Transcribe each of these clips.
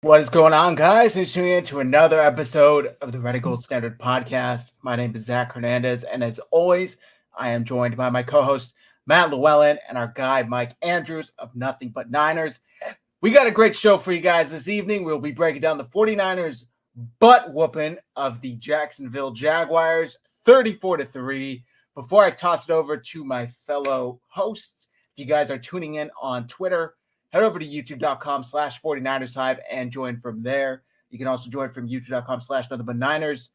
What is going on, guys? Thanks for tuning in to another episode of the Red Gold Standard Podcast. My name is Zach Hernandez, and as always, I am joined by my co-host Matt Llewellyn and our guy Mike Andrews of Nothing But Niners. We got a great show for you guys this evening. We'll be breaking down the 49ers butt whooping of the Jacksonville Jaguars, 34-3. Before I toss it over to my fellow hosts, if you guys are tuning in on Twitter, head over to youtube.com/49ers Hive and join from there. You can also join from youtube.com/nothing-but-niners.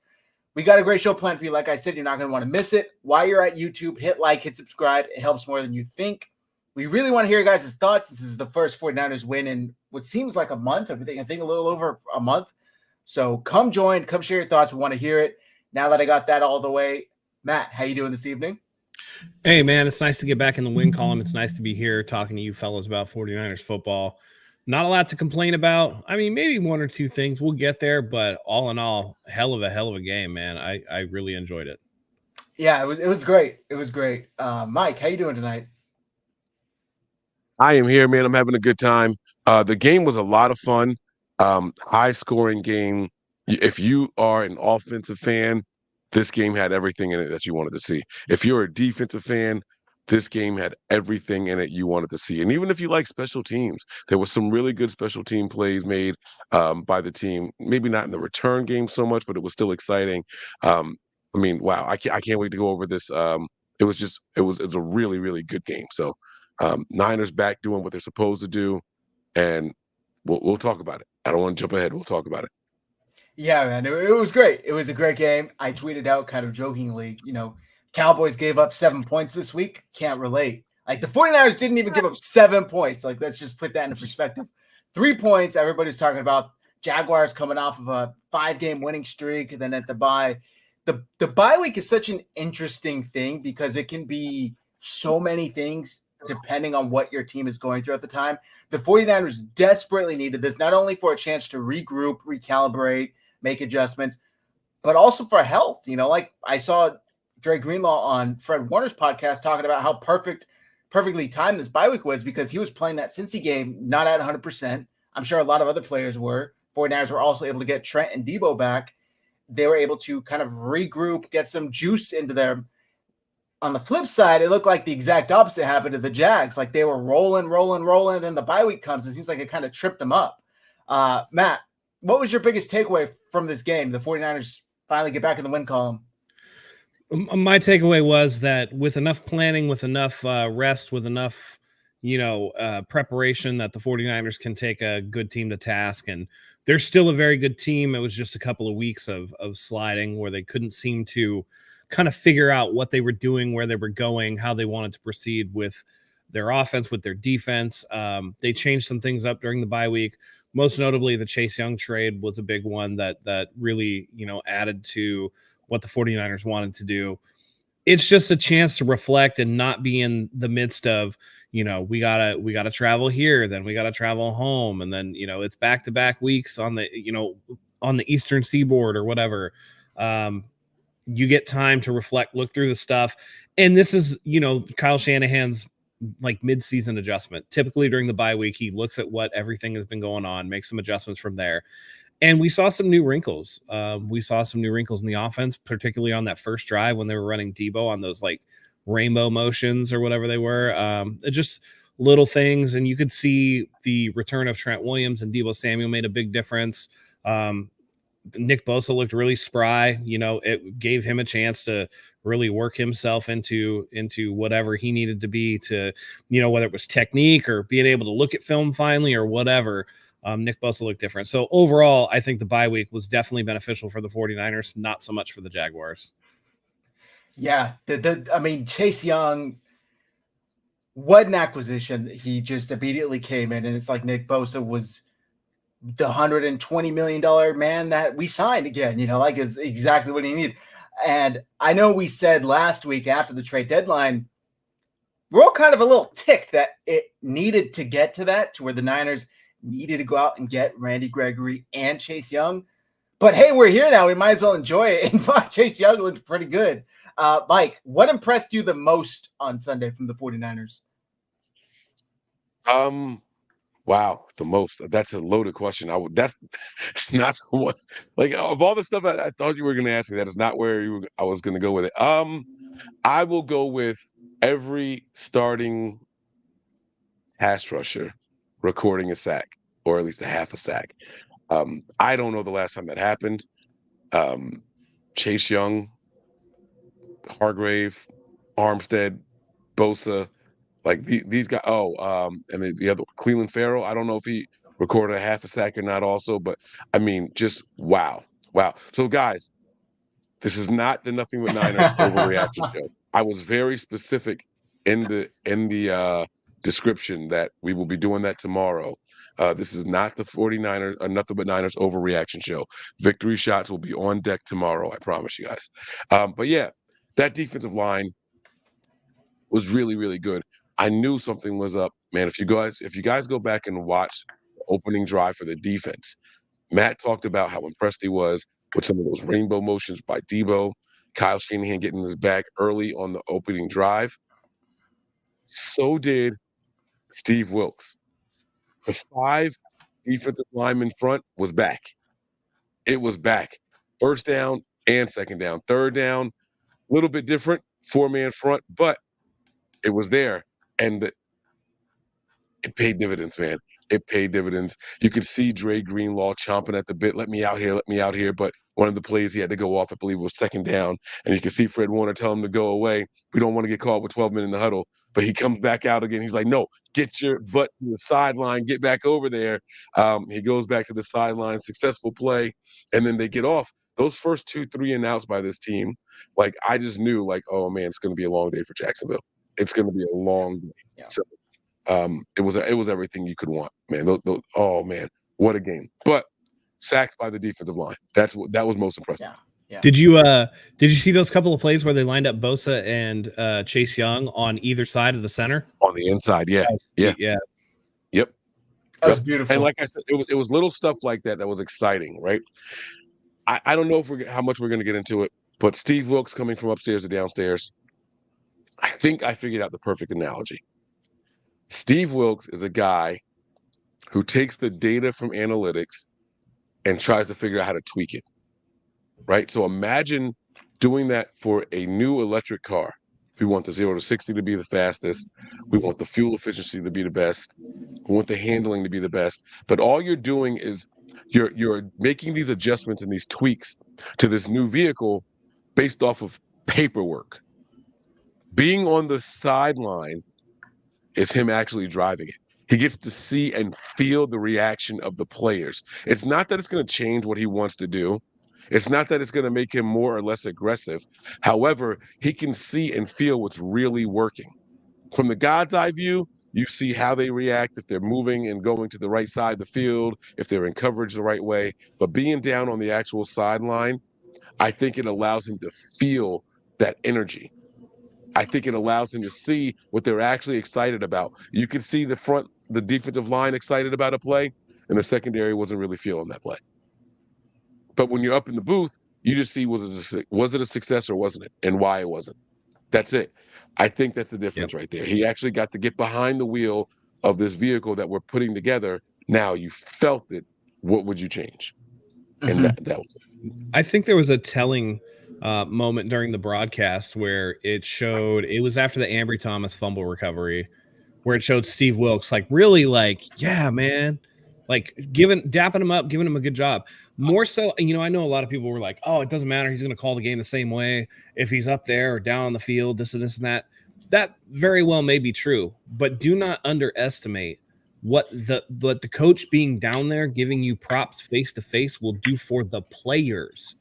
We got a great show planned for you. Like I said, you're not going to want to miss it. While you're at YouTube, hit like, hit subscribe. It helps more than you think. We really want to hear your guys' thoughts. This is the first 49ers win in what seems like a month. I think a little over a month. So come join, come share your thoughts. We want to hear it. Now that I got that all the way, Matt, how you doing this evening? Hey, man, it's nice to get back in the win column. It's nice to be here talking to you fellas about 49ers football. Not a lot to complain about. I mean, maybe one or two things. We'll get there, but all in all, hell of a game, man. I really enjoyed it. Yeah, it was great. It was great. Mike, how you doing tonight? I am here, man. I'm having a good time. The game was a lot of fun. High-scoring game. If you are an offensive fan, this game had everything in it that you wanted to see. If you're a defensive fan, this game had everything in it you wanted to see. And even if you like special teams, there was some really good special team plays made by the team. Maybe not in the return game so much, but it was still exciting. I mean, wow, I can't wait to go over this. It was a really, really good game. So Niners back doing what they're supposed to do, and we'll talk about it. I don't want to jump ahead. We'll talk about it. Yeah, man, it was great. It was a great game. I tweeted out kind of jokingly, Cowboys gave up 7 points this week. Can't relate. Like the 49ers didn't even give up 7 points. Like, let's just put that into perspective. 3 points. Everybody's talking about Jaguars coming off of a 5-game winning streak. And then at the bye, the bye week is such an interesting thing because it can be so many things depending on what your team is going through at the time. The 49ers desperately needed this, not only for a chance to regroup, recalibrate, make adjustments, but also for health. Like I saw Dre Greenlaw on Fred Warner's podcast talking about how perfectly timed this bye week was because he was playing that Cincy game not at 100%. I'm sure a lot of other players were. 49ers were also able to get Trent and Debo back. They were able to kind of regroup, get some juice into them. On the flip side, it looked like the exact opposite happened to the Jags. Like they were rolling, and then the bye week comes. It seems like it kind of tripped them up. Matt, what was your biggest takeaway from this game? The 49ers finally get back in the win column. My takeaway was that with enough planning, with enough rest, with enough, preparation, that the 49ers can take a good team to task. And they're still a very good team. It was just a couple of weeks of sliding where they couldn't seem to kind of figure out what they were doing, where they were going, how they wanted to proceed with their offense, with their defense. They changed some things up during the bye week. Most notably, the Chase Young trade was a big one that really, added to what the 49ers wanted to do. It's just a chance to reflect and not be in the midst of, we gotta travel here, then we gotta travel home, and then it's back-to-back weeks on the on the Eastern Seaboard or whatever. You get time to reflect, look through the stuff, and this is Kyle Shanahan's like mid-season adjustment. Typically during the bye week, he looks at what everything has been going on, makes some adjustments from there. And we saw some new wrinkles. We saw some new wrinkles in the offense, particularly on that first drive when they were running Debo on those like rainbow motions or whatever they were. Just little things. And you could see the return of Trent Williams and Debo Samuel made a big difference. Nick Bosa looked really spry. It gave him a chance to really work himself into whatever he needed to be to, whether it was technique or being able to look at film finally or whatever. Nick Bosa looked different. So overall, I think the bye week was definitely beneficial for the 49ers, not so much for the Jaguars. Yeah. Chase Young, what an acquisition. He just immediately came in, and it's like Nick Bosa was the $120 million man that we signed again, is exactly what he needed. And I know we said last week after the trade deadline, we're all kind of a little ticked that it needed to get to that, to where the Niners needed to go out and get Randy Gregory and Chase Young. But hey, we're here now. We might as well enjoy it. In fact, Chase Young looked pretty good. Mike, what impressed you the most on Sunday from the 49ers? Wow, the most. That's a loaded question. That's it's not the one. Like of all the stuff I thought you were going to ask me, that is not where I was going to go with it. I will go with every starting pass rusher recording a sack, or at least a half a sack. I don't know the last time that happened. Chase Young, Hargrave, Armstead, Bosa, like these guys. Oh, and the other Cleveland Farrell. I don't know if he recorded a half a sack or not, also, but I mean, just wow. So, guys, this is not the Nothing But Niners overreaction show. I was very specific in the description that we will be doing that tomorrow. This is not the 49ers, Nothing But Niners overreaction show. Victory shots will be on deck tomorrow. I promise you guys. But yeah, that defensive line was really, really good. I knew something was up, man. If you guys go back and watch the opening drive for the defense, Matt talked about how impressed he was with some of those rainbow motions by Debo, Kyle Shanahan getting his back early on the opening drive. So did Steve Wilks. The 5 defensive linemen front was back. It was back. First down and second down. Third down, a little bit different, 4-man front, but it was there. And it paid dividends, man. It paid dividends. You could see Dre Greenlaw chomping at the bit. Let me out here. But one of the plays he had to go off, I believe, was second down. And you can see Fred Warner tell him to go away. We don't want to get caught with 12 men in the huddle. But he comes back out again. He's like, no, get your butt to the sideline. Get back over there. He goes back to the sideline. Successful play. And then they get off. Those first 2, 3 and outs by this team, like, I just knew, like, oh, man, it's going to be a long day for Jacksonville. It's going to be a long day. Yeah. So, it was everything you could want, man. Oh man, what a game! But sacks by the defensive line. That was most impressive. Yeah. Did you see those couple of plays where they lined up Bosa and Chase Young on either side of the center? On the inside, yeah. Yep. That was beautiful. And like I said, it was little stuff like that was exciting, right? I don't know how much we're going to get into it, but Steve Wilks coming from upstairs to downstairs. I think I figured out the perfect analogy. Steve Wilks is a guy who takes the data from analytics and tries to figure out how to tweak it, right? So imagine doing that for a new electric car. We want the 0 to 60 to be the fastest. We want the fuel efficiency to be the best. We want the handling to be the best. But all you're doing is you're making these adjustments and these tweaks to this new vehicle based off of paperwork. Being on the sideline is him actually driving it. He gets to see and feel the reaction of the players. It's not that it's going to change what he wants to do. It's not that it's going to make him more or less aggressive. However, he can see and feel what's really working. From the God's eye view, you see how they react, if they're moving and going to the right side of the field, if they're in coverage the right way. But being down on the actual sideline, I think it allows him to feel that energy. I think it allows him to see what they're actually excited about. You can see the defensive line excited about a play, and the secondary wasn't really feeling that play. But when you're up in the booth, you just see, was it a success or wasn't it, and why it wasn't. That's it. I think that's the difference right there. He actually got to get behind the wheel of this vehicle that we're putting together. Now you felt it. What would you change? And that was it. I think there was a telling moment during the broadcast where it was after the Ambry Thomas fumble recovery, where it showed Steve Wilks really yeah, man, dapping him up, giving him a good job. More so, I know a lot of people were like, oh, it doesn't matter, he's going to call the game the same way if he's up there or down on the field, this and that. That very well may be true, but do not underestimate what the coach being down there giving you props face to face will do for the players.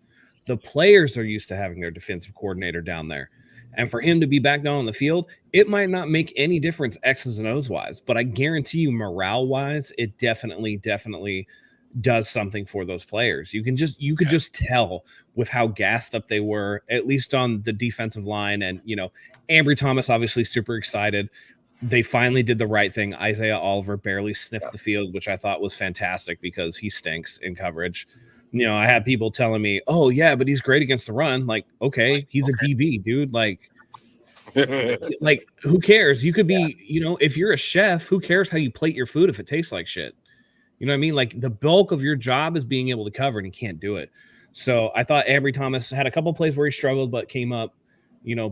The players are used to having their defensive coordinator down there. And for him to be back down on the field, it might not make any difference X's and O's wise, but I guarantee you morale wise, it definitely does something for those players. You could just tell with how gassed up they were, at least on the defensive line. And, Ambry Thomas, obviously super excited. They finally did the right thing. Isaiah Oliver barely sniffed the field, which I thought was fantastic because he stinks in coverage. I had people telling me, oh, yeah, but he's great against the run. Like, okay, he's a DB, dude. Like, Like, who cares? You could be, if you're a chef, who cares how you plate your food if it tastes like shit? You know what I mean? Like, the bulk of your job is being able to cover, and he can't do it. So I thought Ambry Thomas had a couple plays where he struggled, but came up,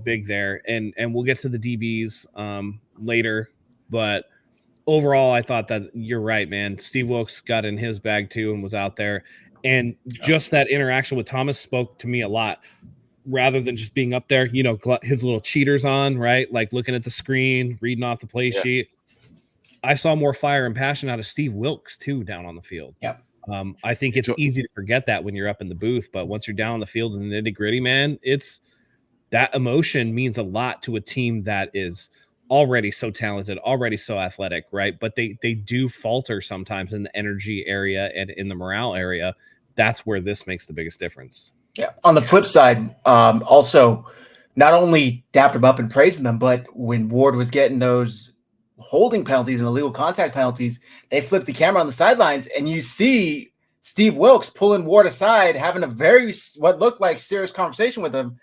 big there. And we'll get to the DBs later. But overall, I thought that you're right, man. Steve Wilkes got in his bag too and was out there. And just that interaction with Thomas spoke to me a lot. Rather than just being up there, his little cheaters on, right? Like looking at the screen, reading off the play sheet. I saw more fire and passion out of Steve Wilkes too down on the field. Yep. I think it's easy to forget that when you're up in the booth, but once you're down on the field in the nitty gritty, man, it's that emotion means a lot to a team that is already so talented, already so athletic, right? But they do falter sometimes in the energy area and in the morale area. That's where this makes the biggest difference. Yeah. On the flip side, also not only dapped him up and praising them, but when Ward was getting those holding penalties and illegal contact penalties, they flipped the camera on the sidelines, and you see Steve Wilkes pulling Ward aside, having a what looked like serious conversation with him.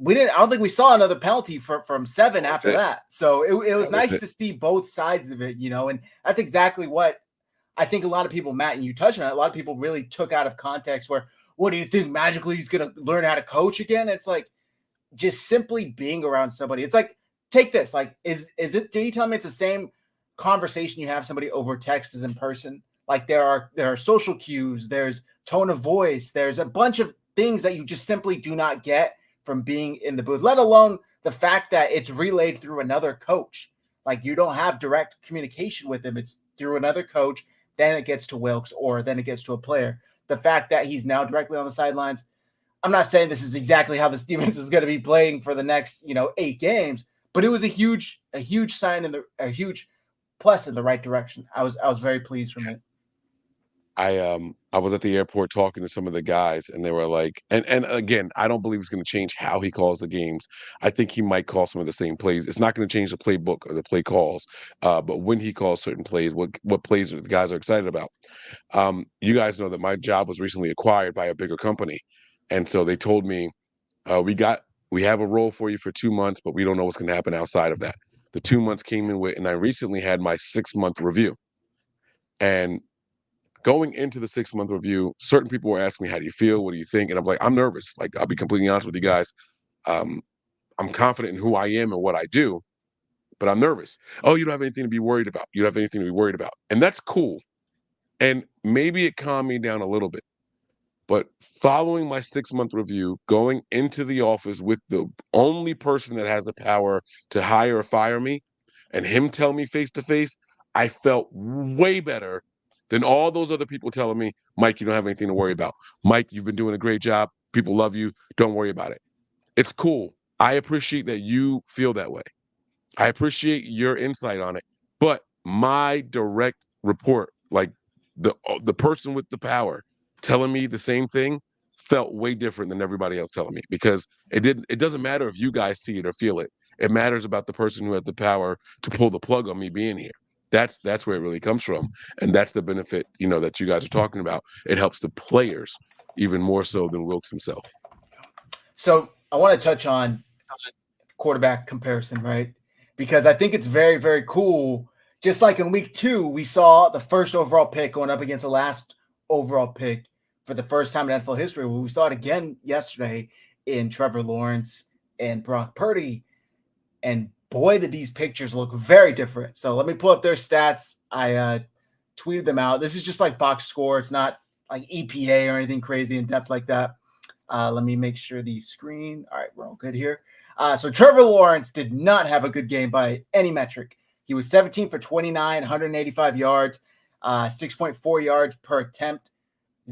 I don't think we saw another penalty from 7 after that. So it was nice to see both sides of it, and that's exactly what I think a lot of people, Matt, and you touched on it, a lot of people really took out of context where, what do you think, magically he's going to learn how to coach again? It's like just simply being around somebody. It's like, take this. Like, did you tell me it's the same conversation you have somebody over text as in person? Like there are social cues, there's tone of voice, there's a bunch of things that you just simply do not get from being in the booth, let alone the fact that it's relayed through another coach. Like you don't have direct communication with him. It's through another coach. Then it gets to Wilkes, or then it gets to a player. The fact that he's now directly on the sidelines, I'm not saying this is exactly how this defense is going to be playing for the next, 8 games, but it was a huge sign a huge plus in the right direction. I was very pleased from it. I was at the airport talking to some of the guys, and they were like, and again, I don't believe it's going to change how he calls the games. I think he might call some of the same plays. It's not going to change the playbook or the play calls, but when he calls certain plays, what plays the guys are excited about. You guys know that my job was recently acquired by a bigger company, and so they told me, we have a role for you for 2 months, but we don't know what's going to happen outside of that. The 2 months came in with, and I recently had my 6-month review, and going into the 6-month review, certain people were asking me, how do you feel? What do you think? And I'm like, I'm nervous. Like, I'll be completely honest with you guys. I'm confident in who I am and what I do, but I'm nervous. Oh, you don't have anything to be worried about. You don't have anything to be worried about. And that's cool. And maybe it calmed me down a little bit. But following my 6-month review, going into the office with the only person that has the power to hire or fire me, and him tell me face to face, I felt way better than all those other people telling me, Mike, you don't have anything to worry about. Mike, you've been doing a great job. People love you. Don't worry about it. It's cool. I appreciate that you feel that way. I appreciate your insight on it. But my direct report, like the person with the power telling me the same thing, felt way different than everybody else telling me, because it doesn't matter if you guys see it or feel it. It matters about the person who has the power to pull the plug on me being here. That's where it really comes from. And that's the benefit, that you guys are talking about. It helps the players even more so than Wilkes himself. So I want to touch on quarterback comparison, right? Because I think it's very, very cool. Just like in week 2, we saw the first overall pick going up against the last overall pick for the first time in NFL history. Well, we saw it again yesterday in Trevor Lawrence and Brock Purdy. And boy, did these pictures look very different. So let me pull up their stats. I tweeted them out. This is just like box score. It's not like EPA or anything crazy in depth like that. Let me make sure the screen. All right, we're all good here. So Trevor Lawrence did not have a good game by any metric. He was 17 for 29, 185 yards, 6.4 yards per attempt,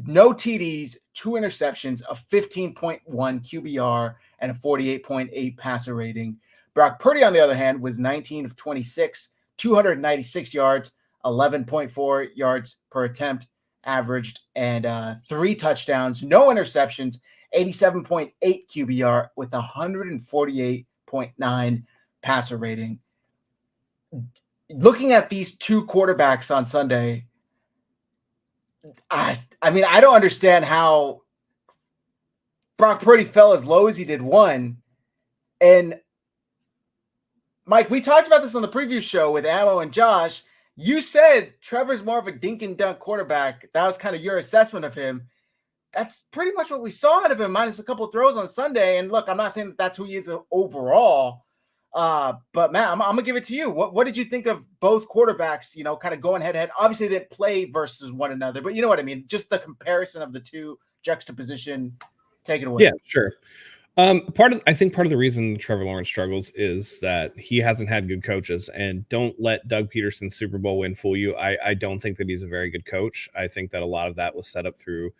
no TDs, 2 interceptions, a 15.1 QBR, and a 48.8 passer rating. Brock Purdy, on the other hand, was 19 of 26, 296 yards, 11.4 yards per attempt averaged, and 3 touchdowns, no interceptions, 87.8 QBR with 148.9 passer rating. Looking at these 2 quarterbacks on Sunday, I mean, I don't understand how Brock Purdy fell as low as he did, one, and Mike, we talked about this on the preview show with Ammo and Josh. You said Trevor's more of a dink and dunk quarterback. That was kind of your assessment of him. That's pretty much what we saw out of him, minus a couple of throws on Sunday. And look, I'm not saying that that's who he is overall, but Matt, I'm gonna give it to you. What did you think of both quarterbacks? You know, kind of going head to head. Obviously, they didn't play versus one another, but you know what I mean. Just the comparison of the two, juxtaposition. Take it away. Yeah, sure. I think part of the reason Trevor Lawrence struggles is that he hasn't had good coaches. And don't let Doug Peterson's Super Bowl win fool you. I don't think that he's a very good coach. I think that a lot of that was set up through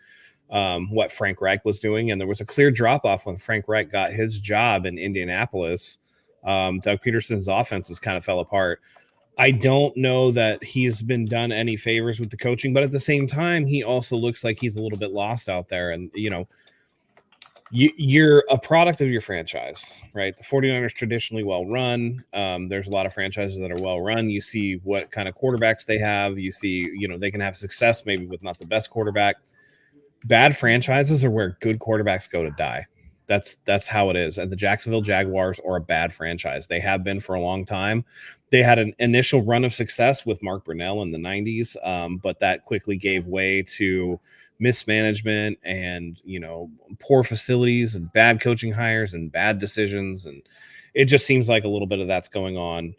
what Frank Reich was doing. And there was a clear drop off when Frank Reich got his job in Indianapolis. Doug Peterson's offenses kind of fell apart. I don't know that he's been done any favors with the coaching, but at the same time, he also looks like he's a little bit lost out there. And, you know, you're a product of your franchise, right? The 49ers traditionally well run. There's a lot of franchises that are well run. You see what kind of quarterbacks they have. You see, you know, they can have success maybe with not the best quarterback. Bad franchises are where good quarterbacks go to die. That's how it is. And the Jacksonville Jaguars are a bad franchise. They have been for a long time. They had an initial run of success with Mark Brunell in the 90s, but that quickly gave way to mismanagement and, you know, poor facilities and bad coaching hires and bad decisions. And it just seems like a little bit of that's going on.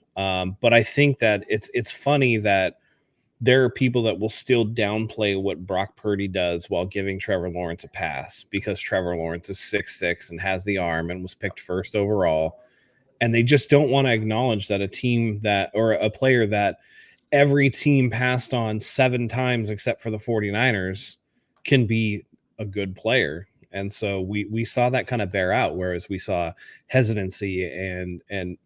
But I think that it's funny that there are people that will still downplay what Brock Purdy does while giving Trevor Lawrence a pass because Trevor Lawrence is 6'6" and has the arm and was picked first overall. And they just don't want to acknowledge that a team that, or a player that every team passed on 7 times except for the 49ers can be a good player. And so we saw that kind of bear out, whereas we saw hesitancy and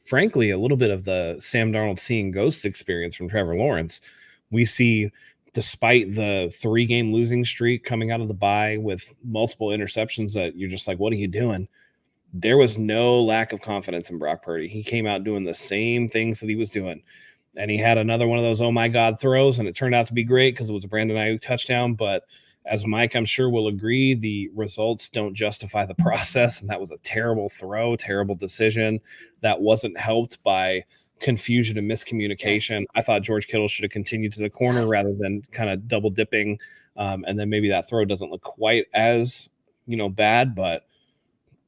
frankly, a little bit of the Sam Darnold seeing ghosts experience from Trevor Lawrence. We see, despite the 3-game losing streak coming out of the bye with multiple interceptions that you're just like, what are you doing? There was no lack of confidence in Brock Purdy. He came out doing the same things that he was doing. And he had another one of those, oh my God, throws, and it turned out to be great because it was a Brandon Ayuk touchdown. But as Mike, I'm sure, will agree, the results don't justify the process. And that was a terrible throw, terrible decision that wasn't helped by confusion and miscommunication. I thought George Kittle should have continued to the corner rather than kind of double dipping. And then maybe that throw doesn't look quite as, you know, bad, but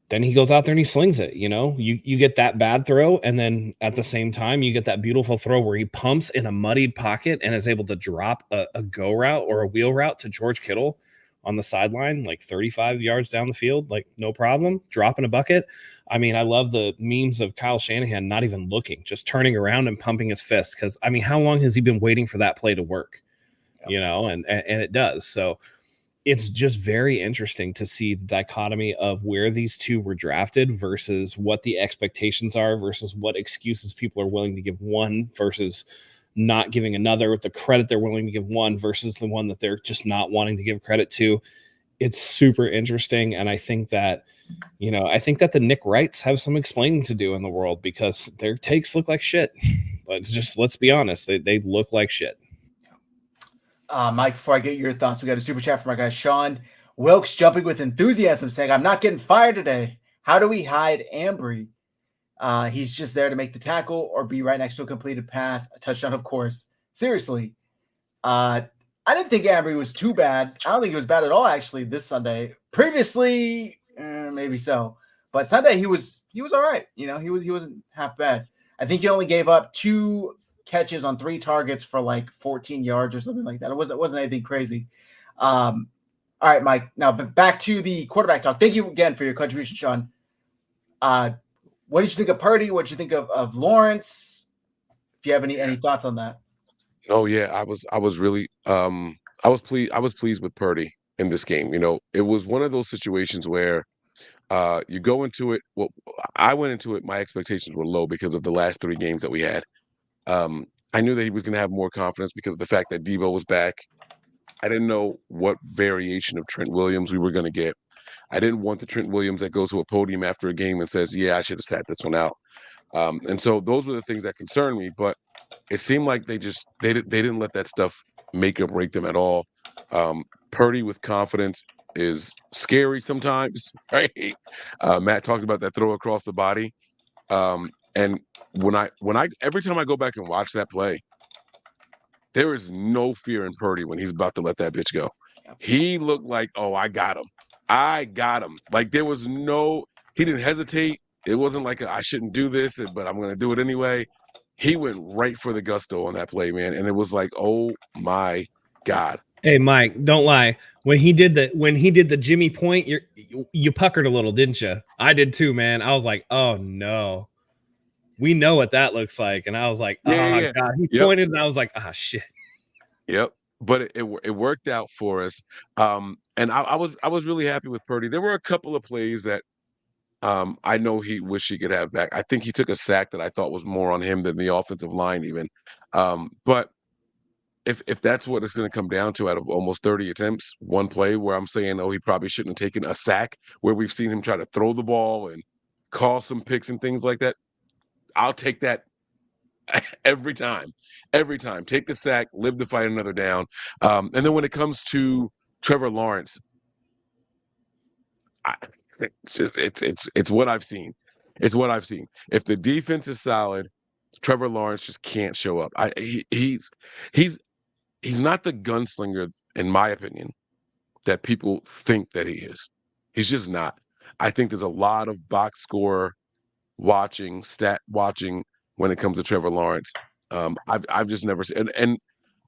then he goes out there and he slings it. You know, you get that bad throw, and then at the same time, you get that beautiful throw where he pumps in a muddied pocket and is able to drop a go route or a wheel route to George Kittle on the sideline, like 35 yards down the field, like no problem, dropping a bucket. I mean, I love the memes of Kyle Shanahan not even looking, just turning around and pumping his fist. Because, I mean, how long has he been waiting for that play to work? You know, and it does. So it's just very interesting to see the dichotomy of where these two were drafted versus what the expectations are versus what excuses people are willing to give one versus not giving another, with the credit they're willing to give one versus the one that they're just not wanting to give credit to. It's super interesting. And I think that, you know, the Nick Wrights have some explaining to do in the world because their takes look like shit. But just let's be honest, they look like shit. Mike, before I get your thoughts, we got a super chat from our guy Sean Wilkes jumping with enthusiasm, saying, "I'm not getting fired today. How do we hide Ambry? He's just there to make the tackle or be right next to a completed pass, a touchdown, of course. Seriously, I didn't think Ambry was too bad. I don't think he was bad at all, actually, this Sunday. Previously, maybe so, but Sunday he was all right. You know, he wasn't half bad. I think he only gave up 2 catches on 3 targets for like 14 yards or something like that. It wasn't anything crazy. All right, Mike. Now back to the quarterback talk. Thank you again for your contribution, Sean. What did you think of Purdy? What did you think of Lawrence? If you have any thoughts on that. Oh yeah, I was really I was pleased with Purdy in this game. You know, it was one of those situations where you go into it. Well, I went into it. My expectations were low because of the last 3 games that we had. I knew that he was going to have more confidence because of the fact that Debo was back. I didn't know what variation of Trent Williams we were going to get. I didn't want the Trent Williams that goes to a podium after a game and says, yeah, I should have sat this one out. And so those were the things that concerned me, but it seemed like they didn't let that stuff make or break them at all. Purdy with confidence is scary sometimes, right? Matt talked about that throw across the body. And when I every time I go back and watch that play, there is no fear in Purdy when he's about to let that bitch go. He looked like, oh, I got him. I got him. Like there was he didn't hesitate. It wasn't like I shouldn't do this, but I'm going to do it anyway. He went right for the gusto on that play, man. And it was like, oh my God. Hey, Mike, don't lie. When he did the Jimmy point, you puckered a little, didn't you? I did too, man. I was like, oh no. We know what that looks like. And I was like, Yeah. God. He pointed and I was like, shit. Yep. But it worked out for us. And I was really happy with Purdy. There were a couple of plays that I know he wished he could have back. I think he took a sack that I thought was more on him than the offensive line even. But if that's what it's going to come down to out of almost 30 attempts, one play where I'm saying, oh, he probably shouldn't have taken a sack, where we've seen him try to throw the ball and call some picks and things like that, I'll take that every time. Take the sack, live to fight another down. And then when it comes to Trevor Lawrence, it's what I've seen. It's what I've seen. If the defense is solid, Trevor Lawrence just can't show up. He's not the gunslinger, in my opinion, that people think that he is. He's just not. I think there's a lot of box score watching, stat watching when it comes to Trevor Lawrence. I've just never seen, and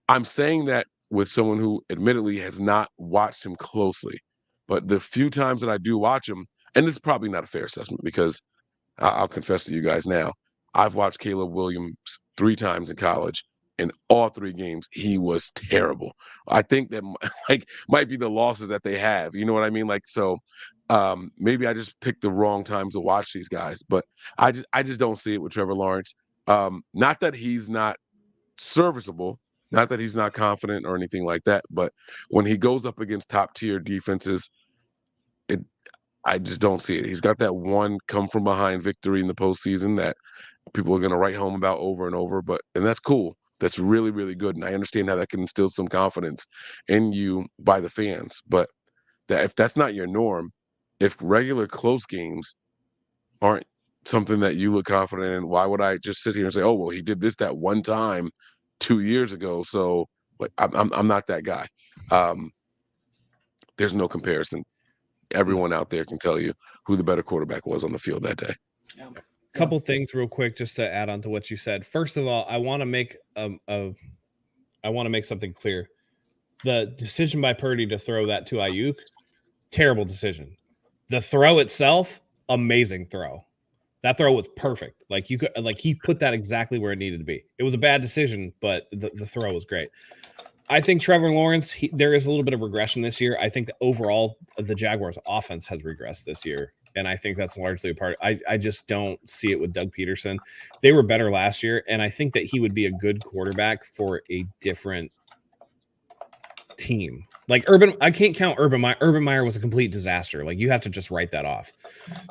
I'm saying that with someone who admittedly has not watched him closely. But the few times that I do watch him, and it's probably not a fair assessment because I'll confess to you guys now, I've watched Caleb Williams 3 times in college. In all 3 games, he was terrible. I think that might be the losses that they have. You know what I mean? Like, so maybe I just picked the wrong times to watch these guys, but I just don't see it with Trevor Lawrence. Not that he's not serviceable, not that he's not confident or anything like that, but when he goes up against top tier defenses, I just don't see it. He's got that one come from behind victory in the postseason that people are going to write home about over and over, and that's cool. That's really, really good. And I understand how that can instill some confidence in you by the fans. But if that's not your norm, if regular close games aren't something that you look confident in, why would I just sit here and say, oh, well, he did this that one time 2 years ago, so like I'm not that guy. There's no comparison. Everyone out there can tell you who the better quarterback was on the field that day. Yeah. Couple things real quick just to add on to what you said. First of all, I want to make something clear. The decision by Purdy to throw that to Ayuk, terrible decision. The throw itself, amazing throw. That throw was perfect. He put that exactly where it needed to be. It was a bad decision, but the throw was great. I think Trevor Lawrence, there is a little bit of regression this year. I think that overall the Jaguars offense has regressed this year. And I think that's largely a part. I just don't see it with Doug Peterson. They were better last year, and I think that he would be a good quarterback for a different team. Like I can't count Urban Meyer. Urban Meyer was a complete disaster. Like you have to just write that off.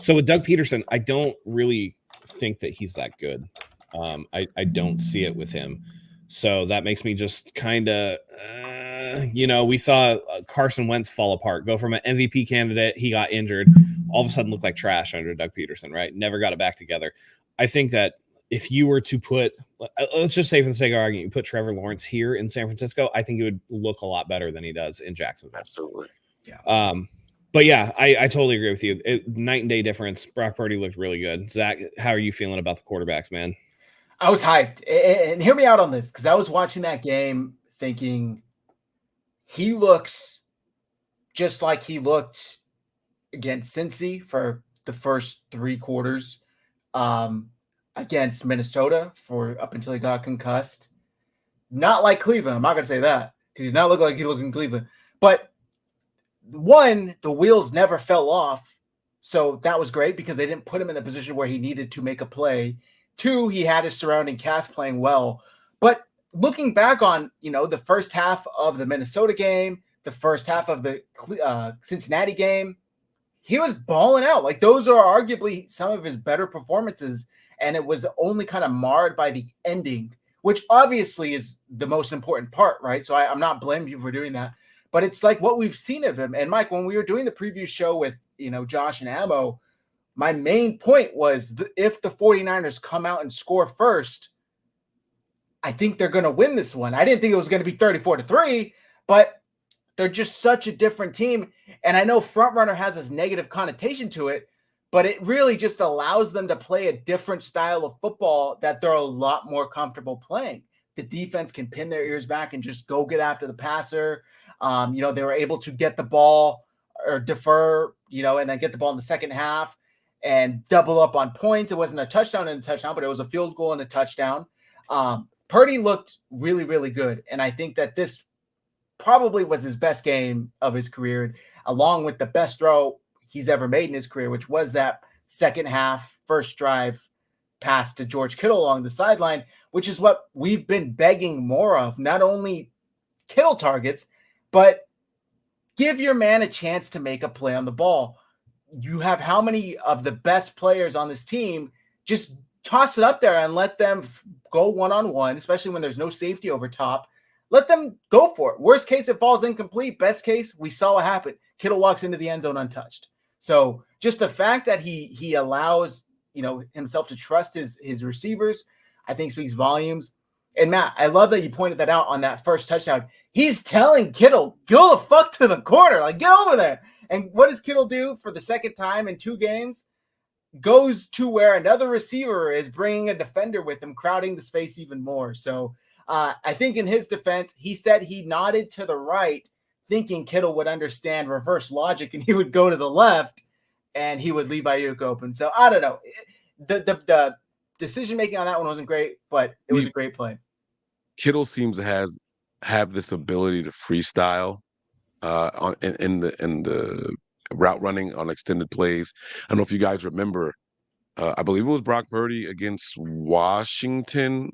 So with Doug Peterson, I don't really think that he's that good. I don't see it with him. So that makes me just kind of, we saw Carson Wentz fall apart, go from an MVP candidate. He got injured, all of a sudden looked like trash under Doug Peterson, right? Never got it back together. I think that if you were to put, let's just say for the sake of argument, you put Trevor Lawrence here in San Francisco, I think it would look a lot better than he does in Jacksonville. Absolutely. Yeah. But yeah, I totally agree with you. Night and day difference. Brock Purdy looked really good. Zach, how are you feeling about the quarterbacks, man? I was hyped. And hear me out on this, because I was watching that game thinking he looks just like he looked against Cincy for the first 3 quarters, against Minnesota for up until he got concussed. Not like Cleveland. I'm not going to say that because he did not look like he looked in Cleveland. But one, the wheels never fell off. So that was great because they didn't put him in the position where he needed to make a play. 2, he had his surrounding cast playing well. But looking back on, the first half of the Minnesota game, the first half of the Cincinnati game, he was balling out. Like those are arguably some of his better performances. And it was only kind of marred by the ending, which obviously is the most important part, right? So I'm not blaming you for doing that. But it's like what we've seen of him. And Mike, when we were doing the preview show with, Josh and Ammo, my main point was if the 49ers come out and score first, I think they're going to win this one. I didn't think it was going to be 34-3, but they're just such a different team. And I know front runner has this negative connotation to it, but it really just allows them to play a different style of football that they're a lot more comfortable playing. The defense can pin their ears back and just go get after the passer. They were able to get the ball or defer, and then get the ball in the second half and double up on points. It wasn't a touchdown and a touchdown, but it was a field goal and a touchdown. Purdy looked really, really good. And I think that this probably was his best game of his career, along with the best throw he's ever made in his career, which was that second half, first drive pass to George Kittle along the sideline, which is what we've been begging more of. Not only Kittle targets, but give your man a chance to make a play on the ball. You have how many of the best players on this team? Just toss it up there and let them go one-on-one, especially when there's no safety over top. Let them go for it. Worst case, it falls incomplete. Best case, we saw what happened. Kittle walks into the end zone untouched. So just the fact that he allows himself to trust his receivers, I think speaks volumes. And Matt, I love that you pointed that out on that first touchdown. He's telling Kittle, go the fuck to the corner, like get over there. And what does Kittle do for the second time in 2 games? Goes to where another receiver is, bringing a defender with him, crowding the space even more. So I think in his defense, he said he nodded to the right, thinking Kittle would understand reverse logic and he would go to the left and he would leave Ayuk open. So I don't know. The decision-making on that one wasn't great, but it was a great play. Kittle seems to have this ability to freestyle in the route running on extended plays. I don't know if you guys remember, I believe it was Brock Purdy against Washington.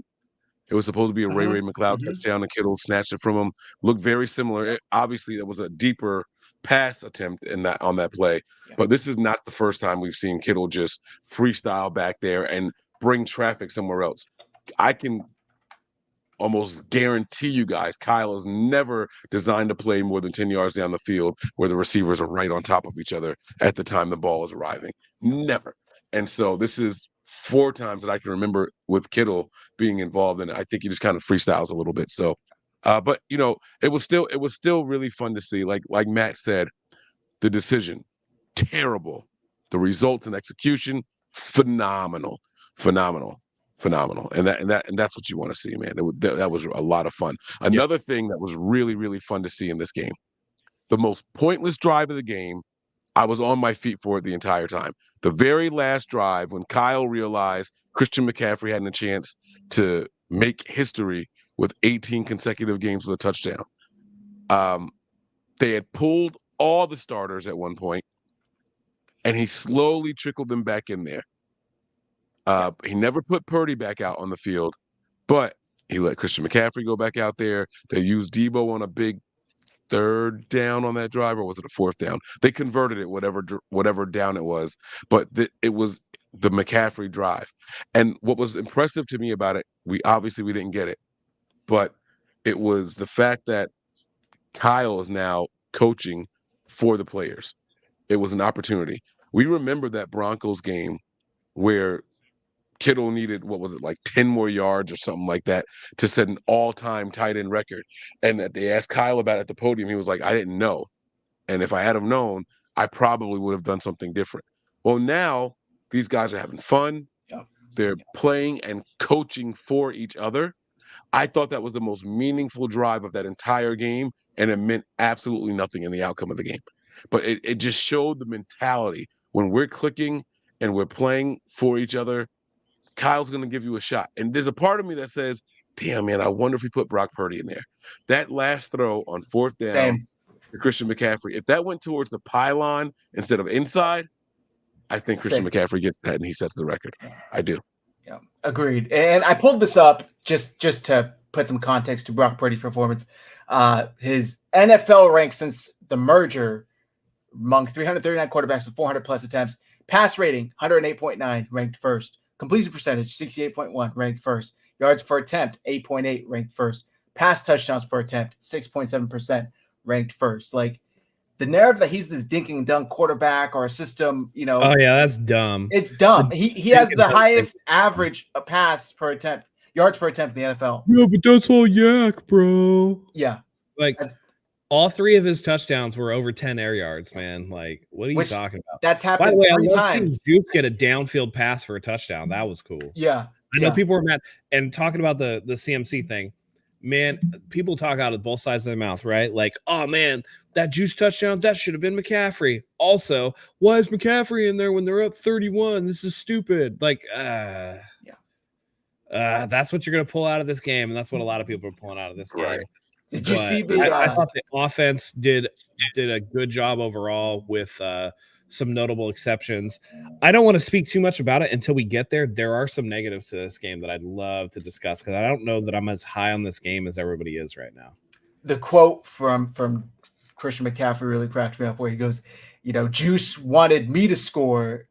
It was supposed to be a Ray McCloud touchdown, and Kittle snatched it from him. Looked very similar. Obviously, there was a deeper pass attempt on that play, but this is not the first time we've seen Kittle just freestyle back there and bring traffic somewhere else. I can almost guarantee you guys, Kyle is never designed to play more than 10 yards down the field where the receivers are right on top of each other at the time the ball is arriving. Never. And so this is 4 times that I can remember with Kittle being involved in it. I think he just kind of freestyles a little bit. So, but it was still really fun to see. Like Matt said, the decision, terrible. The results and execution, phenomenal. And that's what you want to see, man. That was a lot of fun. Another thing that was really, really fun to see in this game, the most pointless drive of the game, I was on my feet for it the entire time. The very last drive, when Kyle realized Christian McCaffrey had a chance to make history with 18 consecutive games with a touchdown. They had pulled all the starters at one point, and he slowly trickled them back in there. He never put Purdy back out on the field, but he let Christian McCaffrey go back out there. They used Debo on a big 3rd down on that drive, or was it a 4th down? They converted it, whatever down it was, but it was the McCaffrey drive. And what was impressive to me about it, we didn't get it, but it was the fact that Kyle is now coaching for the players. It was an opportunity. We remember that Broncos game where Kittle needed, 10 more yards or something like that to set an all-time tight end record. And that they asked Kyle about it at the podium. He was like, I didn't know. And if I had have known, I probably would have done something different. Well, now these guys are having fun. They're playing and coaching for each other. I thought that was the most meaningful drive of that entire game, and it meant absolutely nothing in the outcome of the game. But it just showed the mentality. When we're clicking and we're playing for each other, Kyle's going to give you a shot. And there's a part of me that says, damn, man, I wonder if he put Brock Purdy in there. That last throw on 4th down to Christian McCaffrey, if that went towards the pylon instead of inside, I think Christian McCaffrey gets that and he sets the record. I do. Yeah, agreed. And I pulled this up just to put some context to Brock Purdy's performance. His NFL rank since the merger among 339 quarterbacks with 400-plus attempts, pass rating, 108.9, ranked first. Completion percentage, 68.1, ranked first. Yards per attempt, 8.8, ranked first. Pass touchdowns per attempt, 6.7%, ranked first. Like, the narrative that he's this dinking and dunk quarterback or a system, Oh yeah, that's dumb. it's dumb. He has the highest average pass per attempt, yards per attempt in the NFL. Yeah, but that's all yak, bro. Yeah. Like all 3 of his touchdowns were over 10 air yards, man. Like, what are you talking about? That's happened. By the way, I 3 love times. seeing Duke get a downfield pass for a touchdown. That was cool. Yeah. I know people were mad. And talking about the CMC thing, man, people talk out of both sides of their mouth, right? Like, oh man, that juice touchdown, that should have been McCaffrey. Also, why is McCaffrey in there when they're up 31? This is stupid. Like, that's what you're going to pull out of this game, and that's what a lot of people are pulling out of this game. Did you see I thought the offense did a good job overall with some notable exceptions. I don't want to speak too much about it until we get there. There are some negatives to this game that I'd love to discuss because I don't know that I'm as high on this game as everybody is right now. The quote from Christian McCaffrey really cracked me up where he goes, Juice wanted me to score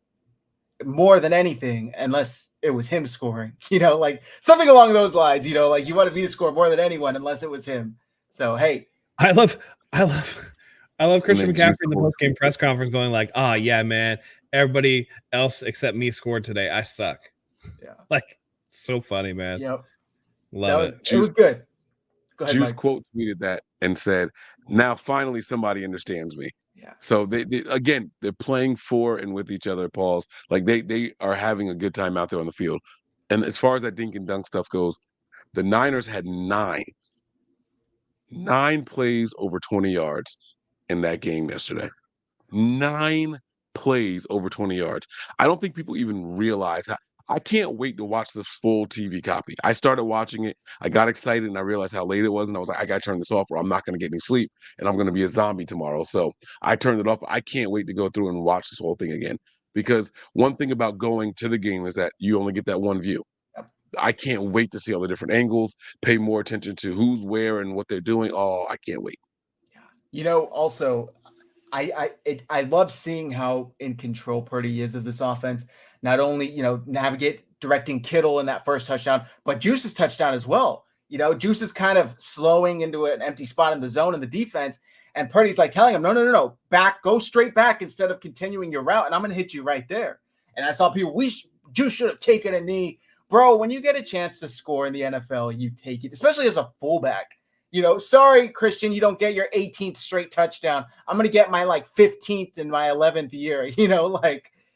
more than anything unless it was him scoring, like something along those lines, like you wanted me to score more than anyone unless it was him. So, hey, I love Christian McCaffrey in the post-game press conference going like, oh yeah, man, everybody else except me scored today. I suck. Yeah. Like so funny, man. Yep. Love it. It was good. Go ahead, Juice Mike. quote tweeted that and said, now finally somebody understands me. Yeah. So they again, they're playing for and with each other, Pauls. Like they are having a good time out there on the field. And as far as that dink and dunk stuff goes, the Niners had 9 plays over 20 yards in that game yesterday. 9 plays over 20 yards. I don't think people even realize how. I can't wait to watch the full TV copy. I started watching it. I got excited and I realized how late it was. And I was like, I got to turn this off or I'm not going to get any sleep and I'm going to be a zombie tomorrow. So I turned it off. I can't wait to go through and watch this whole thing again. Because one thing about going to the game is that you only get that one view. I can't wait to see all the different angles, pay more attention to who's where and what they're doing. Oh, I can't wait. Also, I love seeing how in control Purdy is of this offense. Not only, navigate directing Kittle in that first touchdown, but Juice's touchdown as well. Juice is kind of slowing into an empty spot in the zone in the defense. And Purdy's like telling him, no, go straight back instead of continuing your route. And I'm going to hit you right there. And I saw people, Juice should have taken a knee. Bro, when you get a chance to score in the NFL, you take it, especially as a fullback. Sorry, Christian, you don't get your 18th straight touchdown. I'm going to get my 15th in my 11th year.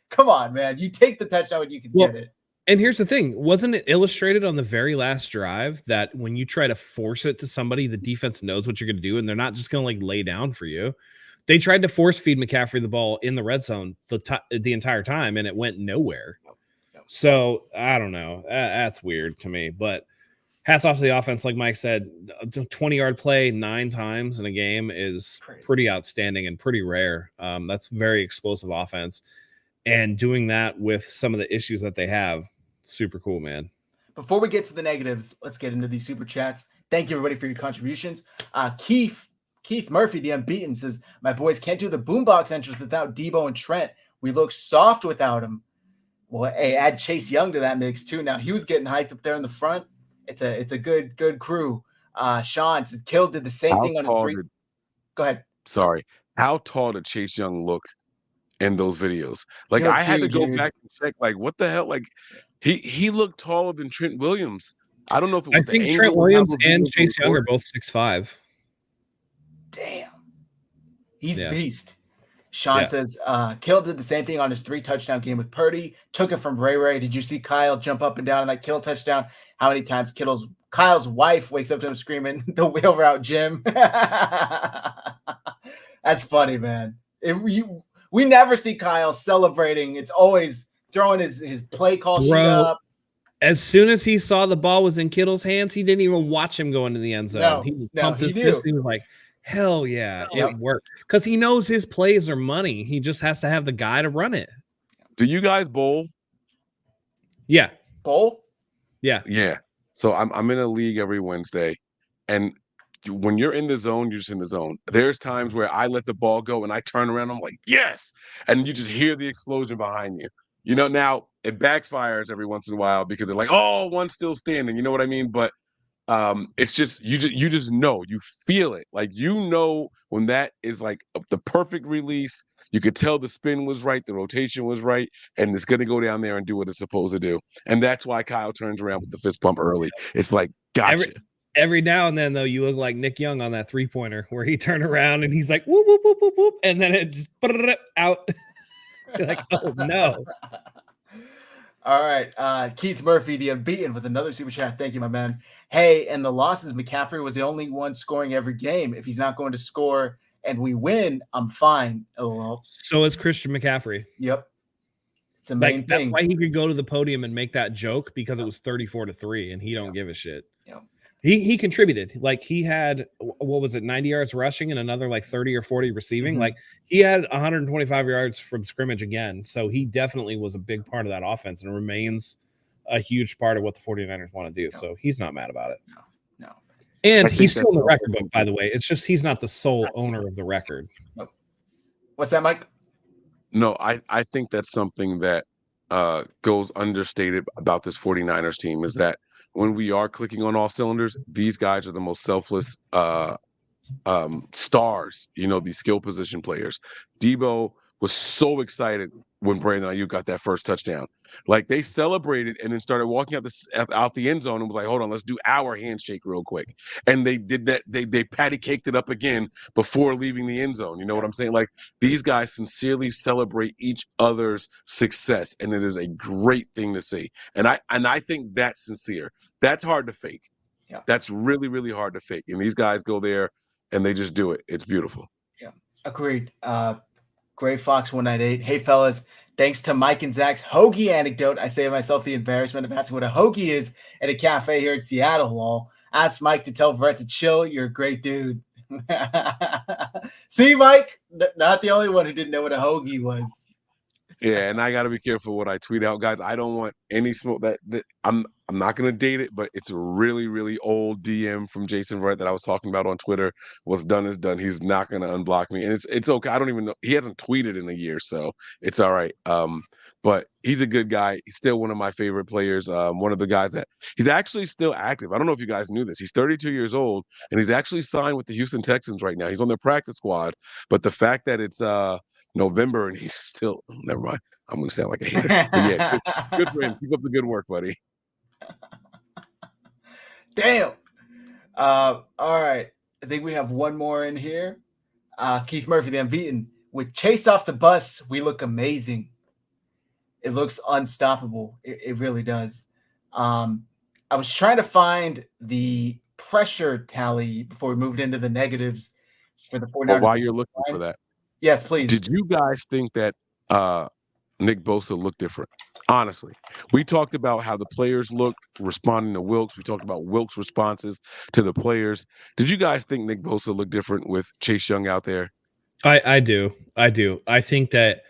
Come on, man. You take the touchdown when you can get it. And here's the thing. Wasn't it illustrated on the very last drive that when you try to force it to somebody, the defense knows what you're going to do, and they're not just going to lay down for you? They tried to force feed McCaffrey the ball in the red zone the entire time, and it went nowhere. So, I don't know. That's weird to me. But hats off to the offense. Like Mike said, a 20-yard play 9 times in a game is pretty outstanding and pretty rare. That's very explosive offense. And doing that with some of the issues that they have, super cool, man. Before we get to the negatives, let's get into these super chats. Thank you, everybody, for your contributions. Keith Murphy, the unbeaten, says, my boys can't do the boombox entrance without Debo and Trent. We look soft without him. Well, hey, add Chase Young to that mix, too. Now, he was getting hyped up there in the front. It's a good crew. Sean said, Kill did the same thing on his 3. Go ahead. Sorry. How tall did Chase Young look in those videos? Like, I had to go back and check, what the hell? Like, he looked taller than Trent Williams. I don't know if it was I think Trent Williams and Chase Young are both 6'5". Damn. He's a beast. Sean says, Kittle did the same thing on his 3 touchdown game with Purdy. Took it from Ray. Did you see Kyle jump up and down on that Kittle touchdown? How many times Kyle's wife wakes up to him screaming, the wheel route, Jim? That's funny, man. We never see Kyle celebrating. It's always throwing his play call sheet up. As soon as he saw the ball was in Kittle's hands, he didn't even watch him go into the end zone. He pumped his fist. He was like, hell yeah, it worked. Because he knows his plays are money. He just has to have the guy to run it. Do you guys bowl? Yeah. Bowl? Yeah. Yeah. So I'm in a league every Wednesday. And when you're in the zone, you're just in the zone. There's times where I let the ball go and I turn around. I'm like, yes. And you just hear the explosion behind you. Now it backfires every once in a while because they're like, oh, one's still standing. You know what I mean? But It's just you just know, you feel it. Like when that is like the perfect release. You could tell the spin was right, the rotation was right, and it's gonna go down there and do what it's supposed to do. And that's why Kyle turns around with the fist pump early. It's like, gotcha. Every now and then, though, you look like Nick Young on that 3-pointer where he turned around and he's like, whoop, whoop, whoop, whoop, whoop, and then it just out. You're like, oh no. All right. Keith Murphy, the unbeaten, with another super chat. Thank you, my man. Hey, and the losses, McCaffrey was the only one scoring every game. If he's not going to score and we win, I'm fine. LOL. So is Christian McCaffrey. Yep. It's the main thing. That's why he could go to the podium and make that joke, because it was 34-3 and he don't give a shit. Yep. He contributed. Like, he had, what was it, 90 yards rushing and another like 30 or 40 receiving. Mm-hmm. Like, he had 125 yards from scrimmage again. So he definitely was a big part of that offense and remains a huge part of what the 49ers want to do. So he's not mad about it. No. And he's still in the record book, by the way. It's just he's not the sole owner of the record. Nope. What's that, Mike? No, I think that's something that goes understated about this 49ers team, is that when we are clicking on all cylinders, these guys are the most selfless stars, these skill position players. Debo was so excited when Brandon Ayuk got that first touchdown. Like, they celebrated and then started walking out the end zone and was like, hold on, let's do our handshake real quick. And they did that. They patty caked it up again before leaving the end zone. You know what I'm saying? Like, these guys sincerely celebrate each other's success, and it is a great thing to see. And I think that's sincere. That's hard to fake. Yeah. That's really, really hard to fake. And these guys go there and they just do it. It's beautiful. Yeah, agreed. Gray Fox 198. Hey fellas, thanks to Mike and Zach's hoagie anecdote, I saved myself the embarrassment of asking what a hoagie is at a cafe here in Seattle. Lol. Ask Mike to tell Brett to chill. You're a great dude. See, Mike, not the only one who didn't know what a hoagie was. Yeah, and I got to be careful what I tweet out, guys. I don't want any smoke. That I'm not gonna date it, but it's a really, really old DM from Jason Verrett that I was talking about on Twitter. What's done is done. He's not gonna unblock me, and it's okay. I don't even know. He hasn't tweeted in a year, so it's all right. But he's a good guy. He's still one of my favorite players. One of the guys that he's actually still active. I don't know if you guys knew this. He's 32 years old, and he's actually signed with the Houston Texans right now. He's on their practice squad. But the fact that it's November and he's still, never mind. I'm gonna sound like a hater. But yeah, good for him. Keep up the good work, buddy. Damn. All right. I think we have one more in here. Keith Murphy, the unbeaten. With Chase off the bus, we look amazing. It looks unstoppable. It really does. I was trying to find the pressure tally before we moved into the negatives for the 49ers. Well, while you're looking for that, yes, please. Did you guys think that Nick Bosa looked different? Honestly, we talked about how the players looked responding to Wilks. We talked about Wilks' responses to the players. Did you guys think Nick Bosa looked different with Chase Young out there? I do. I think that,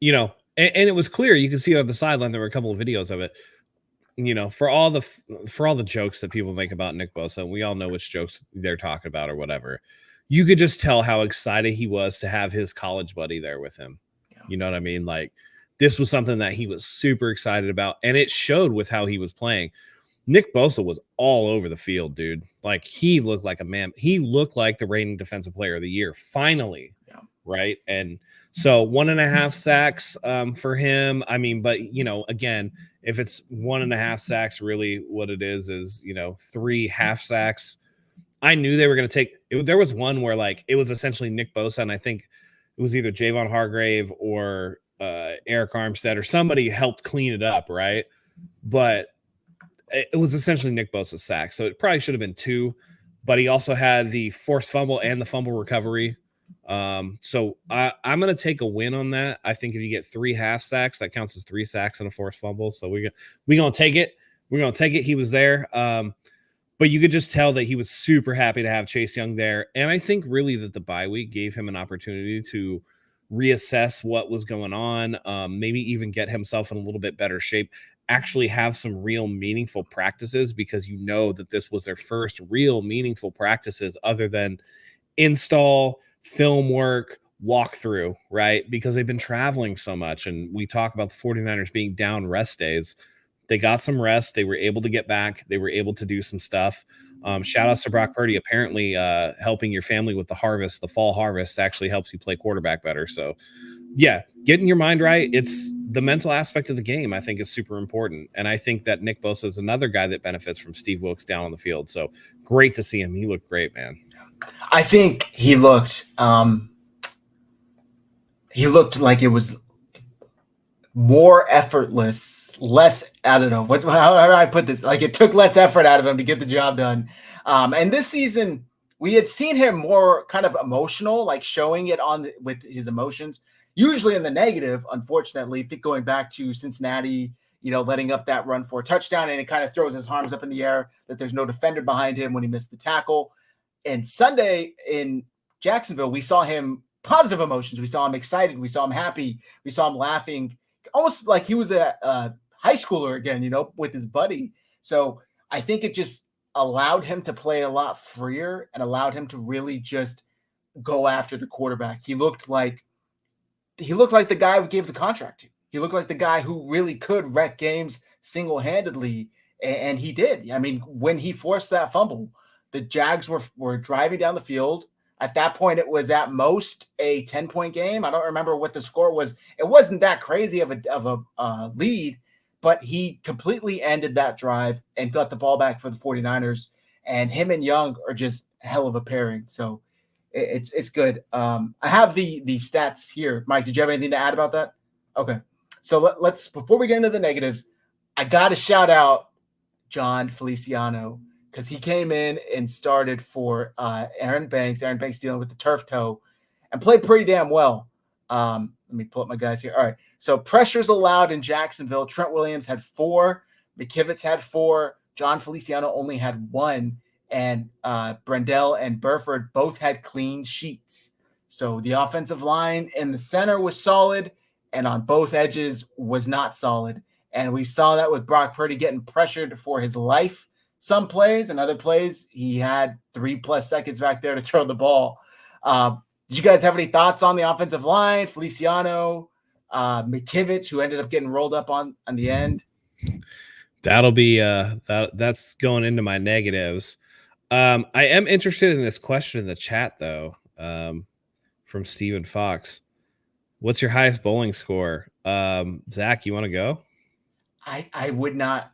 and it was clear. You can see it on the sideline. There were a couple of videos of it. For all the jokes that people make about Nick Bosa, we all know which jokes they're talking about or whatever. You could just tell how excited he was to have his college buddy there with him. Yeah. You know what I mean? Like, this was something that he was super excited about, and it showed with how he was playing. Nick Bosa was all over the field, dude. Like, he looked like a man. He looked like the reigning defensive player of the year, finally. Yeah. Right? And so 1.5 sacks for him. I mean, but, again, if it's 1.5 sacks, really what it is, 3 half sacks. I knew they were going to take – there was one where, like, it was essentially Nick Bosa, and I think it was either Javon Hargrave or Eric Armstead or somebody helped clean it up, right? But it was essentially Nick Bosa's sack, so it probably should have been 2. But he also had the forced fumble and the fumble recovery. So I'm going to take a win on that. I think if you get 3 half sacks, that counts as 3 sacks and a forced fumble. So we're going to take it. We're going to take it. He was there. But you could just tell that he was super happy to have Chase Young there. And I think really that the bye week gave him an opportunity to reassess what was going on, maybe even get himself in a little bit better shape, actually have some real meaningful practices, because that this was their first real meaningful practices other than install, film work, walkthrough, right? Because they've been traveling so much. And we talk about the 49ers being down rest days. They got some rest. They were able to get back. They were able to do some stuff. Shout outs to Brock Purdy. Apparently, helping your family with the harvest, the fall harvest, actually helps you play quarterback better. So, yeah, getting your mind right. It's the mental aspect of the game, I think, is super important. And I think that Nick Bosa is another guy that benefits from Steve Wilkes down on the field. So great to see him. He looked great, man. I think he looked like it was more effortless, less, I don't know, how do I put this? Like it took less effort out of him to get the job done. And this season, we had seen him more kind of emotional, like showing it with his emotions, usually in the negative, unfortunately. I think going back to Cincinnati, letting up that run for a touchdown, and it kind of throws his arms up in the air that there's no defender behind him when he missed the tackle. And Sunday in Jacksonville, we saw him positive emotions. We saw him excited. We saw him happy. We saw him laughing, almost like he was a high schooler again, with his buddy. So I think it just allowed him to play a lot freer and allowed him to really just go after the quarterback. He looked like the guy we gave the contract to. He looked like the guy who really could wreck games single-handedly, and he did. I mean, when he forced that fumble, the Jags were driving down the field. At that point, it was at most a 10-point game. I don't remember what the score was. It wasn't that crazy of a lead, but he completely ended that drive and got the ball back for the 49ers. And him and Young are just hell of a pairing. So it's good. I have the stats here. Mike, did you have anything to add about that? Okay. So let's before we get into the negatives, I got to shout out John Feliciano, because he came in and started for Aaron Banks. Aaron Banks dealing with the turf toe and played pretty damn well. Let me pull up my guys here. All right. So pressures allowed in Jacksonville. Trent Williams had 4. McKivitz had 4. John Feliciano only had 1. And Brendel and Burford both had clean sheets. So the offensive line in the center was solid, and on both edges was not solid. And we saw that with Brock Purdy getting pressured for his life. Some plays and other plays, he had 3+ seconds back there to throw the ball. Did you guys have any thoughts on the offensive line? Feliciano, McKivitz, who ended up getting rolled up on the end. That'll be that's going into my negatives. I am interested in this question in the chat though, from Stephen Fox. What's your highest bowling score? Zach, you want to go? I would not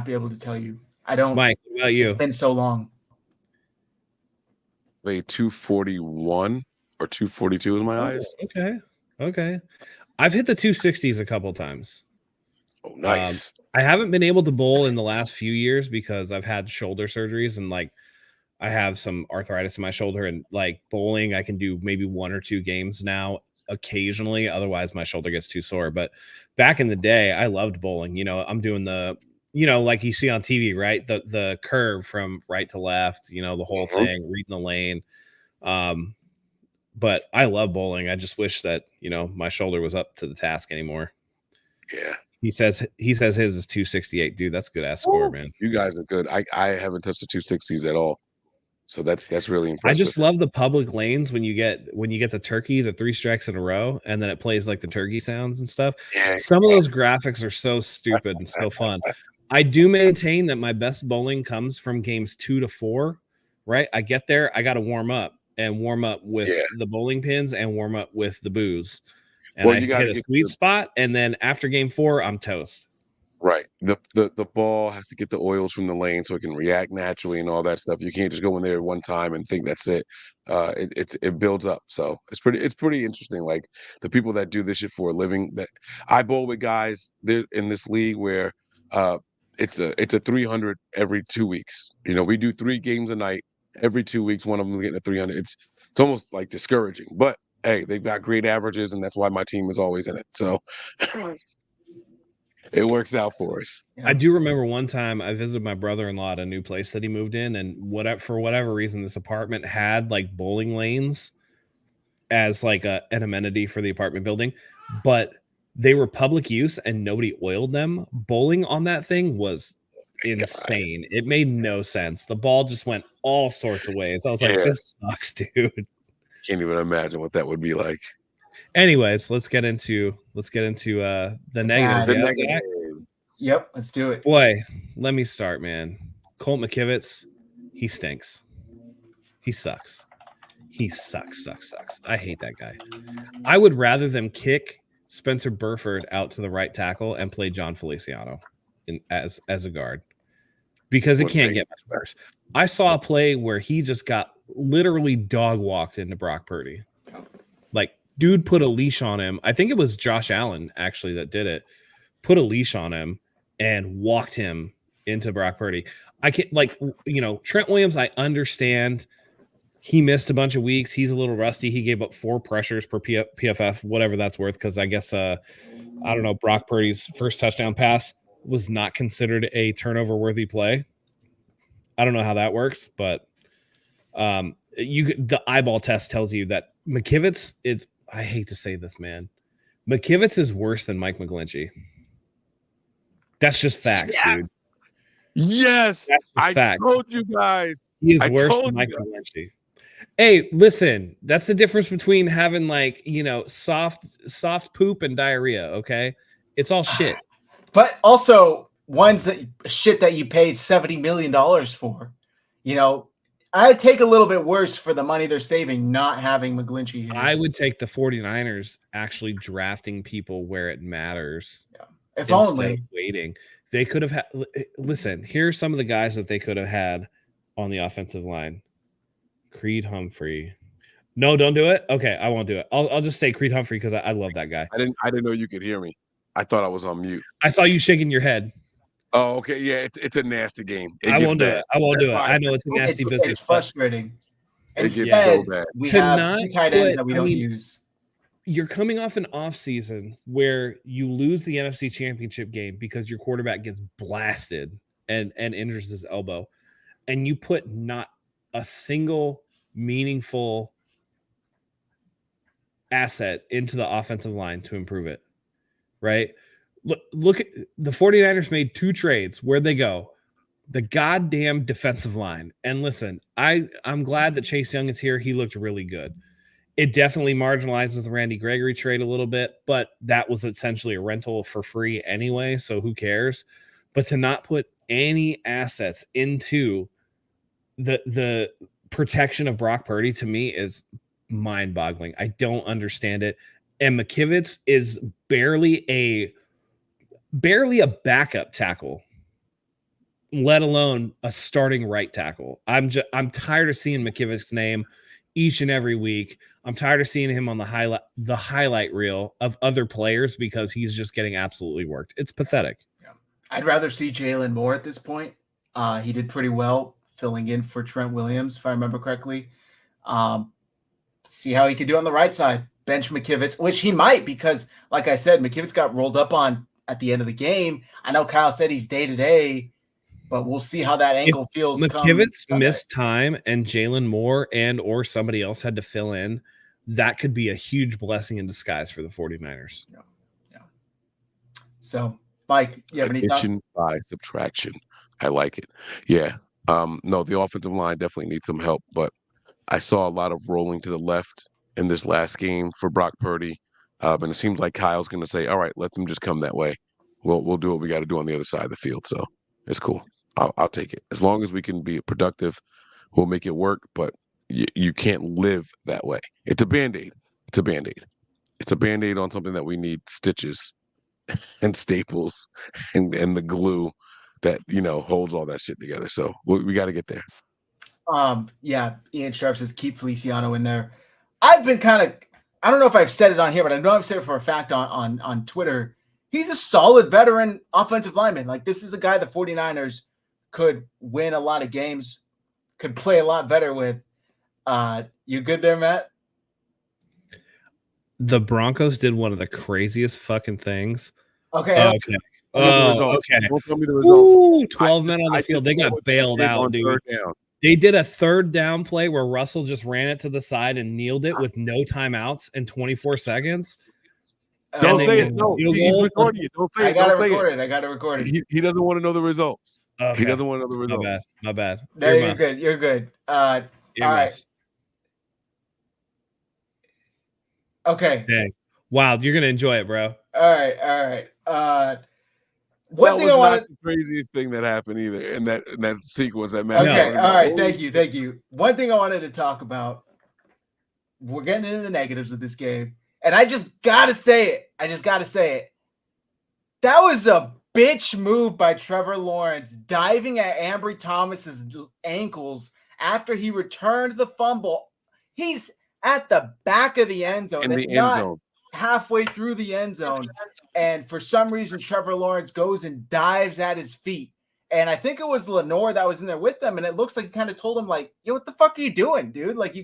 be able to tell you. I don't. Mike, what about you? It's been so long. Wait, 241 or 242 is my highest. Okay. I've hit the 260s a couple times. Oh, nice. I haven't been able to bowl in the last few years because I've had shoulder surgeries and like I have some arthritis in my shoulder, and like bowling, I can do maybe 1 or 2 games now occasionally. Otherwise, my shoulder gets too sore. But back in the day, I loved bowling. I'm doing the, like you see on TV, right? The curve from right to left, the whole thing, reading the lane. But I love bowling. I just wish that, my shoulder was up to the task anymore. Yeah. He says his is 268. Dude, that's a good ass score, man. You guys are good. I haven't touched the 260s at all. So that's really impressive. I just love the public lanes when you get the turkey, the 3 strikes in a row, and then it plays like the turkey sounds and stuff. Yeah. Some of those graphics are so stupid and so fun. I do maintain that my best bowling comes from games 2 to 4, right? I get there, I got to warm up with the bowling pins and warm up with the booze. And I hit a sweet spot, and then after game 4, I'm toast. Right. The ball has to get the oils from the lane so it can react naturally and all that stuff. You can't just go in there at one time and think that's it. It builds up. So it's pretty interesting. Like the people that do this shit for a living, that I bowl with guys they're in this league where it's a 300 every 2 weeks. We do 3 games a night every 2 weeks. One of them is getting a 300. It's almost like discouraging, but hey, they've got great averages, and that's why my team is always in it. So it works out for us. I do remember one time I visited my brother-in-law at a new place that he moved in, and for whatever reason, this apartment had like bowling lanes as like an amenity for the apartment building, but they were public use and nobody oiled them. Bowling on that thing was insane. It made no sense. The ball just went all sorts of ways. I was like, this sucks, dude. Can't even imagine what that would be like. Anyways, let's get into the negatives. The negatives. Yep, let's do it. Boy, let me start, man. Colt McKivitz, he stinks. He sucks. He sucks. I hate that guy. I would rather them kick Spencer Burford out to the right tackle and play John Feliciano as a guard, because it can't get much worse. I saw a play where he just got literally dog walked into Brock Purdy. Like, dude put a leash on him. I think it was Josh Allen actually that did it. Put a leash on him and walked him into Brock Purdy. I can't, like, Trent Williams, I understand he missed a bunch of weeks. He's a little rusty. He gave up 4 pressures per PFF, whatever that's worth, because I guess, I don't know, Brock Purdy's first touchdown pass was not considered a turnover-worthy play. I don't know how that works, but the eyeball test tells you that McKivitz is, I hate to say this, man, McKivitz is worse than Mike McGlinchey. That's just facts, dude. Yes, I fact. told you guys. He is worse than Mike McGlinchey. Hey, listen, that's the difference between having, like, soft poop and diarrhea, okay? It's all shit. But also ones that you paid $70 million for. I'd take a little bit worse for the money they're saving not having McGlinchey here. I would take the 49ers actually drafting people where it matters. Yeah. If only waiting. They could have had, listen, here's some of the guys that they could have had on the offensive line. Creed Humphrey. No, don't do it. Okay, I won't do it. I'll just say Creed Humphrey because I love that guy. I didn't know you could hear me. I thought I was on mute. I saw you shaking your head. Oh, okay. Yeah, it's a nasty game. I won't do it. I know it's a nasty business. It's frustrating. It gets so bad. We have 2 tight ends that we don't use. You're coming off an off season where you lose the NFC Championship game because your quarterback gets blasted and injures his elbow, and you put not a single meaningful asset into the offensive line to improve it, right? Look at the 49ers made 2 trades. Where'd they go? The goddamn defensive line. And listen, I'm glad that Chase Young is here. He looked really good. It definitely marginalizes the Randy Gregory trade a little bit, but that was essentially a rental for free anyway, so who cares? But to not put any assets into the protection of Brock Purdy, to me, is mind-boggling. I don't understand it. And McKivitz is barely a backup tackle, let alone a starting right tackle. I'm tired of seeing McKivitz's name each and every week. I'm tired of seeing him on the highlight reel of other players because he's just getting absolutely worked. It's pathetic. Yeah. I'd rather see Jalen Moore at this point. He did pretty well filling in for Trent Williams, if I remember correctly. See how he could do on the right side. Bench McKivitz, which he might, because, like I said, McKivitz got rolled up on at the end of the game. I know Kyle said he's day-to-day, but we'll see how that ankle feels. McKivitz missed time and Jalen Moore or somebody else had to fill in. That could be a huge blessing in disguise for the 49ers. Yeah. So, Mike, you have any thoughts? Addition by subtraction. I like it. Yeah. No, the offensive line definitely needs some help, but I saw a lot of rolling to the left in this last game for Brock Purdy. And it seems like Kyle's going to say, all right, let them just come that way. We'll do what we got to do on the other side of the field. So it's cool. I'll take it. As long as we can be productive, we'll make it work. But you can't live that way. It's a Band-Aid. It's a Band-Aid. It's a Band-Aid on something that we need stitches and staples and the glue that, holds all that shit together. So we got to get there. Yeah, Ian Sharp says keep Feliciano in there. I've been I don't know if I've said it on here, but I know I've said it for a fact on Twitter. He's a solid veteran offensive lineman. Like, this is a guy the 49ers could win a lot of games, could play a lot better with. You good there, Matt? The Broncos did one of the craziest fucking things. Okay. Okay. Okay. Don't tell me the results. Ooh, 12 men on the field. They got bailed out, dude. They did a third down play where Russell just ran it to the side and kneeled it with no timeouts in 24 seconds. Don't say it. No, he's recording it. Don't say it. I got to record it. He doesn't want to know the results. Okay. He doesn't want to know the results. My bad. No, you're good. You're good. All right. Okay. Dang. Wow, you're gonna enjoy it, bro. All right. One That thing was I not wanted. the craziest thing that happened either in that sequence that Matt's Okay, talking all about. right. Holy Thank you. One thing I wanted to talk about. We're getting into the negatives of this game, and I just gotta say it. That was a bitch move by Trevor Lawrence, diving at Ambry Thomas's ankles after he returned the fumble. He's at the back of the end zone in and the end not zone. halfway through the end zone. And for some reason, Trevor Lawrence goes and dives at his feet. And I think it was Lenore that was in there with them. And it looks like he kind of told him, like, yo, what the fuck are you doing, dude? Like,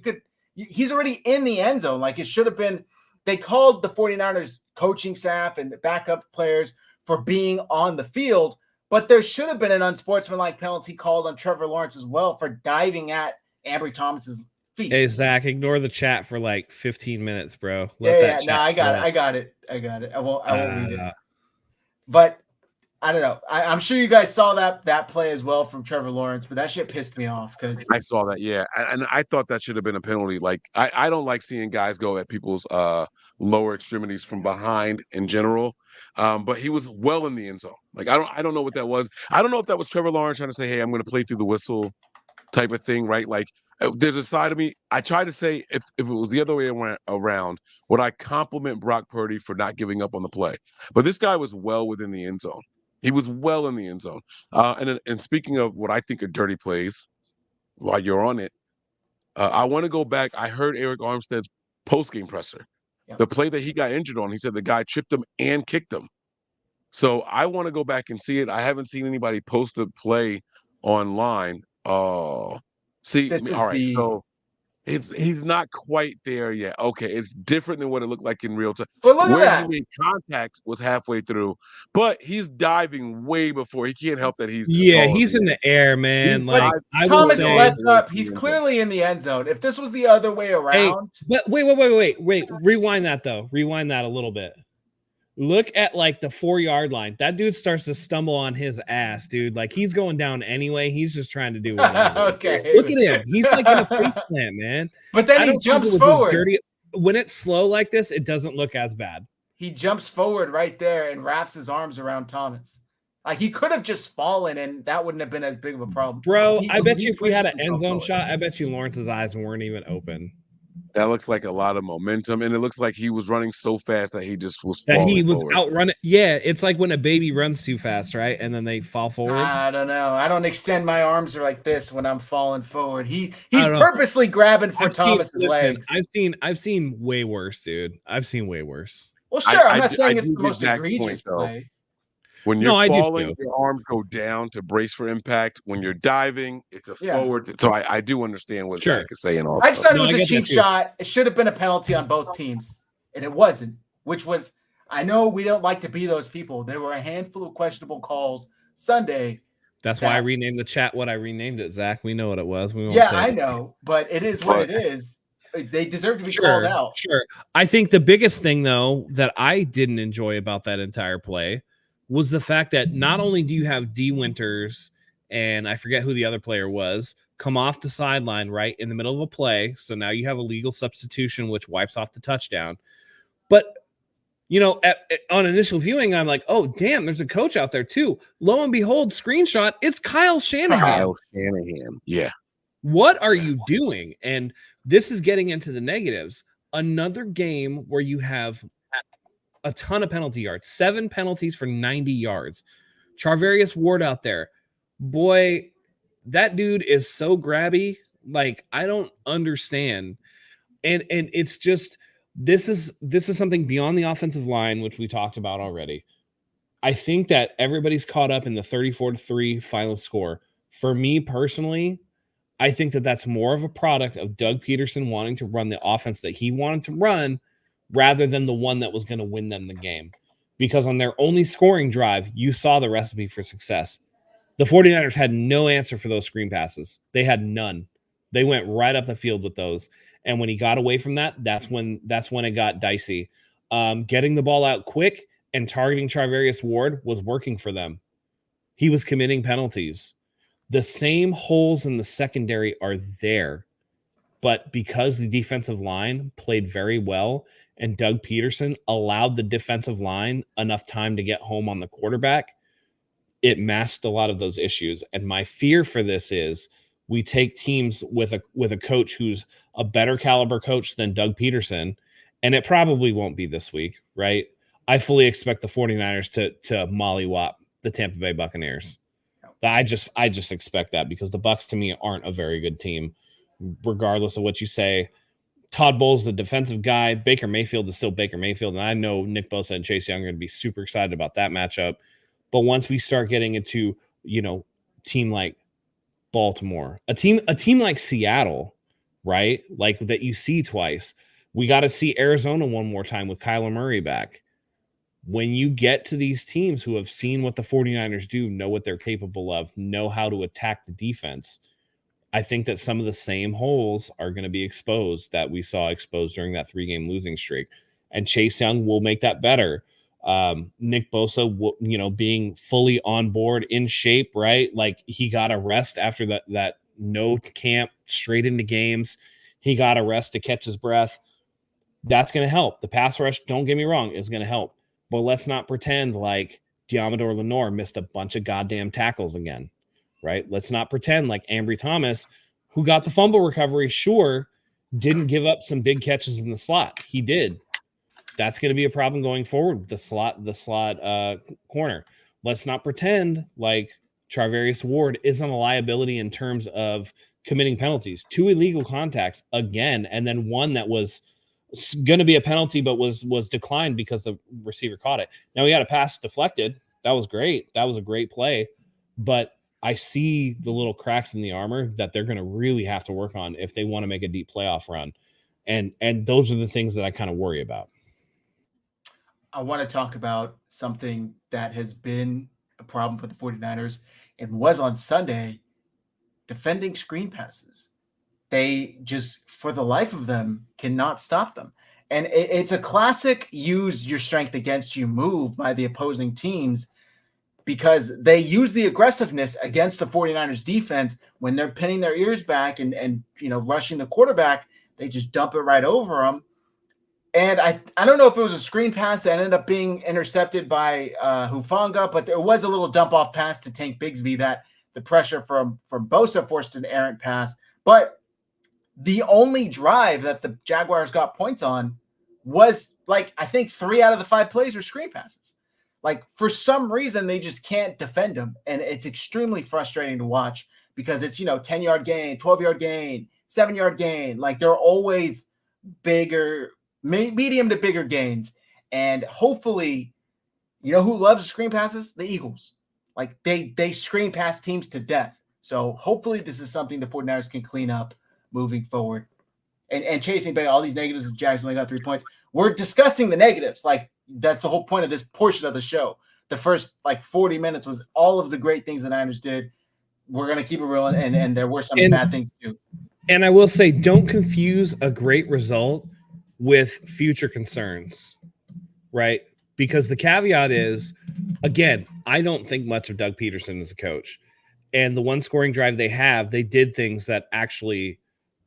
he's already in the end zone. Like, it should have been, they called the 49ers coaching staff and the backup players for being on the field, but there should have been an unsportsmanlike penalty called on Trevor Lawrence as well for diving at Ambry Thomas's feet. Hey, Zach, ignore the chat for like 15 minutes, bro. Yeah. No, I got it. I won't read it. But I don't know. I'm sure you guys saw that play as well from Trevor Lawrence, but that shit pissed me off because I saw that, yeah, and I thought that should have been a penalty. Like, I don't like seeing guys go at people's lower extremities from behind in general, but he was well in the end zone. Like, I don't know what that was. I don't know if that was Trevor Lawrence trying to say, "Hey, I'm going to play through the whistle," type of thing, right? Like, there's a side of me. I try to say if it was the other way around, would I compliment Brock Purdy for not giving up on the play? But this guy was well within the end zone. He was well in the end zone. And speaking of what I think are dirty plays, while you're on it, I want to go back. I heard Eric Armstead's post-game presser. Yep. The play that he got injured on, he said the guy tripped him and kicked him. So I want to go back and see it. I haven't seen anybody post the play online. Oh, see, this is all right. So he's not quite there yet. Okay, it's different than what it looked like in real time. But look at Where that. he made contact was halfway through, but he's diving way before. He can't help that he's he's in the air, man. He's Like I will Thomas say, left up. He's clearly in the end zone. If this was the other way around, but wait. Rewind that though. Rewind that a little bit. Look at like the 4-yard line. That dude starts to stumble on his ass, dude. Like he's going down anyway. He's just trying to do whatever. Okay. Look at him. He's like in a face plant, man. But then I he don't think jumps it was as forward. dirty. When it's slow like this, it doesn't look as bad. He jumps forward right there and wraps his arms around Thomas. Like he could have just fallen, and that wouldn't have been as big of a problem. Bro, I bet he you if we had an pushed end zone himself shot, I bet you Lawrence's eyes weren't even open. That looks like a lot of momentum, and it looks like he was running so fast that he just was That falling he was forward. outrunning. Yeah, it's like when a baby runs too fast, right? And then they fall forward. I don't know. I don't extend my arms like this when I'm falling forward. He's purposely grabbing for Thomas's legs. I've seen way worse, dude. I've seen way worse. Well, sure. I'm not saying it's the most egregious play. When you're falling, your arms go down to brace for impact. When you're diving, it's a forward. So I do understand what Zach is saying. Also. I just thought it was a cheap shot. It should have been a penalty on both teams, and it wasn't, which was, I know we don't like to be those people. There were a handful of questionable calls Sunday. That's why I renamed the chat what I renamed it, Zach. We know what it was. I know, but it is what it is. They deserve to be called out. Sure. I think the biggest thing, though, that I didn't enjoy about that entire play was the fact that not only do you have D. Winters and I forget who the other player was come off the sideline right in the middle of a play. So now you have a legal substitution, which wipes off the touchdown. But, you know, on initial viewing, I'm like, oh, damn, there's a coach out there, too. Lo and behold, screenshot, it's Kyle Shanahan. Yeah. What are you doing? And this is getting into the negatives. Another game where you have a ton of penalty yards, 7 penalties for 90 yards. Charvarius Ward out there. Boy, that dude is so grabby. Like, I don't understand. And it's just, this is something beyond the offensive line, which we talked about already. I think that everybody's caught up in the 34-3 final score. For me personally, I think that that's more of a product of Doug Peterson wanting to run the offense that he wanted to run rather than the one that was going to win them the game. Because on their only scoring drive, you saw the recipe for success. The 49ers had no answer for those screen passes. They had none. They went right up the field with those. And when he got away from that, that's when it got dicey. Getting the ball out quick and targeting Charvarius Ward was working for them. He was committing penalties. The same holes in the secondary are there. But because the defensive line played very well and Doug Peterson allowed the defensive line enough time to get home on the quarterback, it masked a lot of those issues. And my fear for this is we take teams with a coach who's a better caliber coach than Doug Peterson, and it probably won't be this week, right? I fully expect the 49ers to mollywop the Tampa Bay Buccaneers. I just expect that, because the Bucs to me aren't a very good team, regardless of what you say. Todd Bowles, the defensive guy. Baker Mayfield is still Baker Mayfield, and I know Nick Bosa and Chase Young are going to be super excited about that matchup. But once we start getting into, team like Baltimore, a team like Seattle, right? Like that you see twice. We got to see Arizona one more time with Kyler Murray back. When you get to these teams who have seen what the 49ers do, know what they're capable of, know how to attack the defense, I think that some of the same holes are going to be exposed that we saw exposed during that 3-game losing streak. And Chase Young will make that better. Nick Bosa, being fully on board, in shape, right? Like he got a rest after that no camp, straight into games. He got a rest to catch his breath. That's going to help. The pass rush, don't get me wrong, is going to help. But let's not pretend like Diamador Lenore missed a bunch of goddamn tackles again, right? Let's not pretend like Ambry Thomas, who got the fumble recovery, sure, didn't give up some big catches in the slot. He did. That's going to be a problem going forward, the slot corner. Let's not pretend like Charvarius Ward isn't a liability in terms of committing penalties. 2 illegal contacts again, and then one that was going to be a penalty but was declined because the receiver caught it. Now we got a pass deflected. That was great. That was a great play. But I see the little cracks in the armor that they're going to really have to work on if they want to make a deep playoff run. And those are the things that I kind of worry about. I want to talk about something that has been a problem for the 49ers and was on Sunday, defending screen passes. They just, for the life of them, cannot stop them. And it's a classic use your strength against you move by the opposing teams, because they use the aggressiveness against the 49ers defense when they're pinning their ears back and rushing the quarterback. They just dump it right over them. And I don't know if it was a screen pass that ended up being intercepted by Hufanga, but there was a little dump off pass to Tank Bigsby that the pressure from Bosa forced an errant pass. But the only drive that the Jaguars got points on was, like, I think 3 out of the 5 plays were screen passes. Like, for some reason, they just can't defend them. And it's extremely frustrating to watch, because it's, 10-yard gain, 12-yard gain, 7-yard gain. Like, they're always bigger, medium to bigger gains. And hopefully, who loves screen passes? The Eagles. Like, they screen pass teams to death. So hopefully this is something the 49ers can clean up moving forward. And chasing back all these negatives, Jags only got 3 points. We're discussing the negatives. Like, that's the whole point of this portion of the show. The first 40 minutes was all of the great things the Niners did. We're going to keep it real, and there were some bad things too. And I will say, don't confuse a great result with future concerns, right? Because the caveat is, again, I don't think much of Doug Peterson as a coach. And the one scoring drive they did things that actually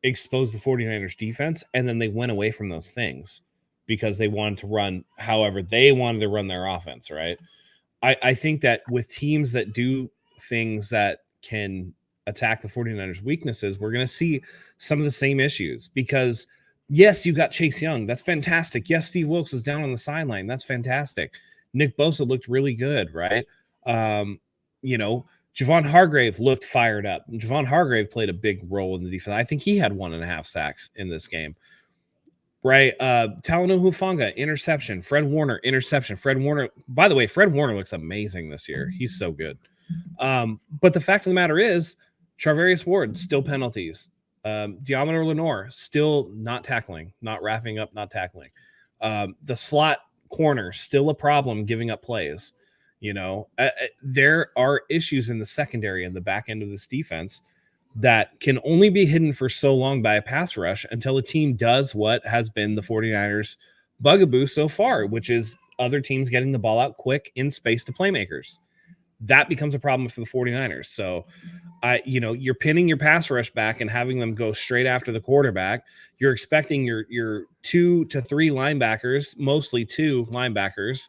exposed the 49ers defense, and then they went away from those things because they wanted to run however they wanted to run their offense, right? I think that with teams that do things that can attack the 49ers' weaknesses, we're going to see some of the same issues, because yes, you got Chase Young. That's fantastic. Yes, Steve Wilkes is down on the sideline. That's fantastic. Nick Bosa looked really good, right? Javon Hargrave looked fired up. Javon Hargrave played a big role in the defense. I think he had 1.5 sacks in this game, right? Talanoa Hufanga, interception. Fred Warner, interception. Fred Warner, by the way, Fred Warner looks amazing this year. He's so good. But the fact of the matter is, Charvarius Ward, still penalties. Diamador Lenore, still not tackling, not wrapping up, not tackling. The slot corner, still a problem, giving up plays. There are issues in the secondary and the back end of this defense that can only be hidden for so long by a pass rush until a team does what has been the 49ers' bugaboo so far, which is other teams getting the ball out quick in space to playmakers. That becomes a problem for the 49ers. So, you're pinning your pass rush back and having them go straight after the quarterback. You're expecting your 2 to 3 linebackers, mostly 2 linebackers,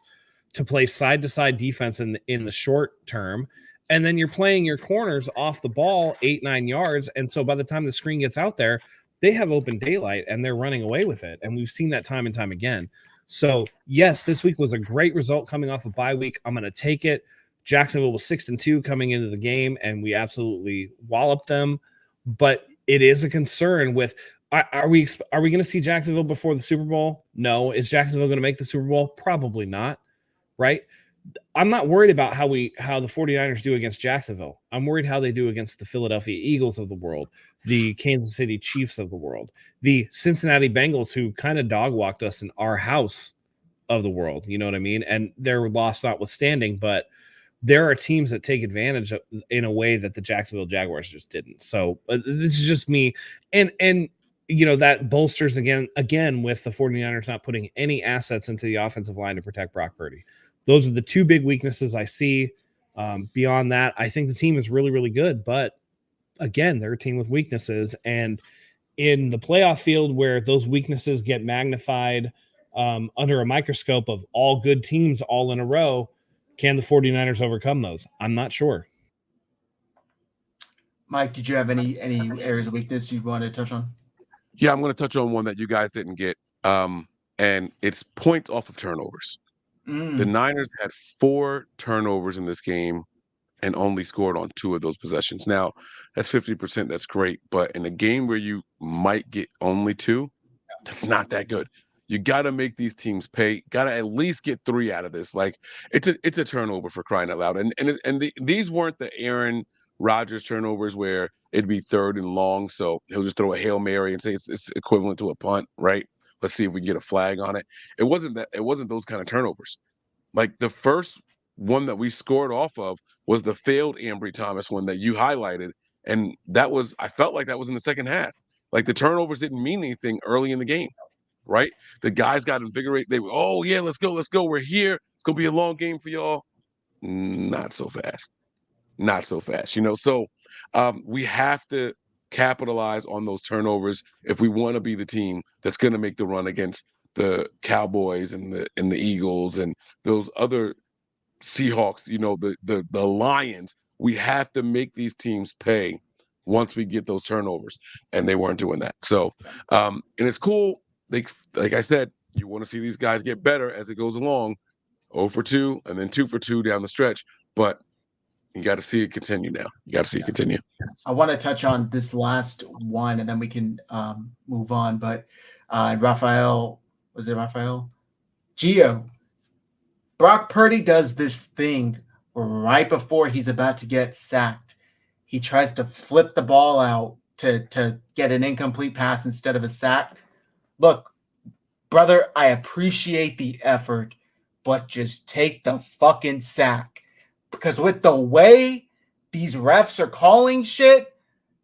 to play side-to-side defense in the short term, and then you're playing your corners off the ball 8-9 yards, and so by the time the screen gets out there, they have open daylight and they're running away with it, and we've seen that time and time again. So yes, this week was a great result coming off a bye week. I'm going to take it. Jacksonville was 6-2 coming into the game, and we absolutely walloped them. But it is a concern with are we going to see Jacksonville before the Super Bowl? No. Is Jacksonville going to make the Super Bowl? Probably not. Right? I'm not worried about how the 49ers do against Jacksonville. I'm worried how they do against the Philadelphia Eagles of the world, the Kansas City Chiefs of the world, the Cincinnati Bengals, who kind of dog walked us in our house of the world. You know what I mean? And their loss notwithstanding, but there are teams that take advantage of, in a way that the Jacksonville Jaguars just didn't. So this is just me. And that bolsters again with the 49ers not putting any assets into the offensive line to protect Brock Purdy. Those are the two big weaknesses I see. Beyond that, I think the team is really, really good. But again, they're a team with weaknesses. And in the playoff field where those weaknesses get magnified under a microscope of all good teams all in a row, can the 49ers overcome those? I'm not sure. Mike, did you have any areas of weakness you want to touch on? Yeah, I'm going to touch on one that you guys didn't get, and it's points off of turnovers. The Niners had 4 turnovers in this game and only scored on 2 of those possessions. Now, that's 50%. That's great. But in a game where you might get only 2, that's not that good. You got to make these teams pay. Got to at least get 3 out of this. Like it's a turnover for crying out loud. These weren't the Aaron Rodgers turnovers where it'd be 3rd and long, so he'll just throw a Hail Mary and say it's equivalent to a punt, right? Let's see if we can get a flag on it. It wasn't those kind of turnovers. Like the first one that we scored off of was the failed Ambry Thomas one that you highlighted, and I felt like that was in the second half. Like the turnovers didn't mean anything early in the game. Right? The guys got invigorated. They were, oh yeah, let's go. We're here. It's gonna be a long game for y'all. Not so fast. So we have to capitalize on those turnovers if we want to be the team that's gonna make the run against the Cowboys and the Eagles and those other Seahawks. The Lions. We have to make these teams pay once we get those turnovers, and they weren't doing that. So, and it's cool. Like I said, you want to see these guys get better as it goes along, 0 for 2 and then 2 for 2 down the stretch. But you got to see it continue now. Continue. I want to touch on this last one, and then we can move on. But Raphael? Gio. Brock Purdy does this thing right before he's about to get sacked. He tries to flip the ball out to get an incomplete pass instead of a sack. Look, brother, I appreciate the effort, but just take the fucking sack. Because with the way these refs are calling shit,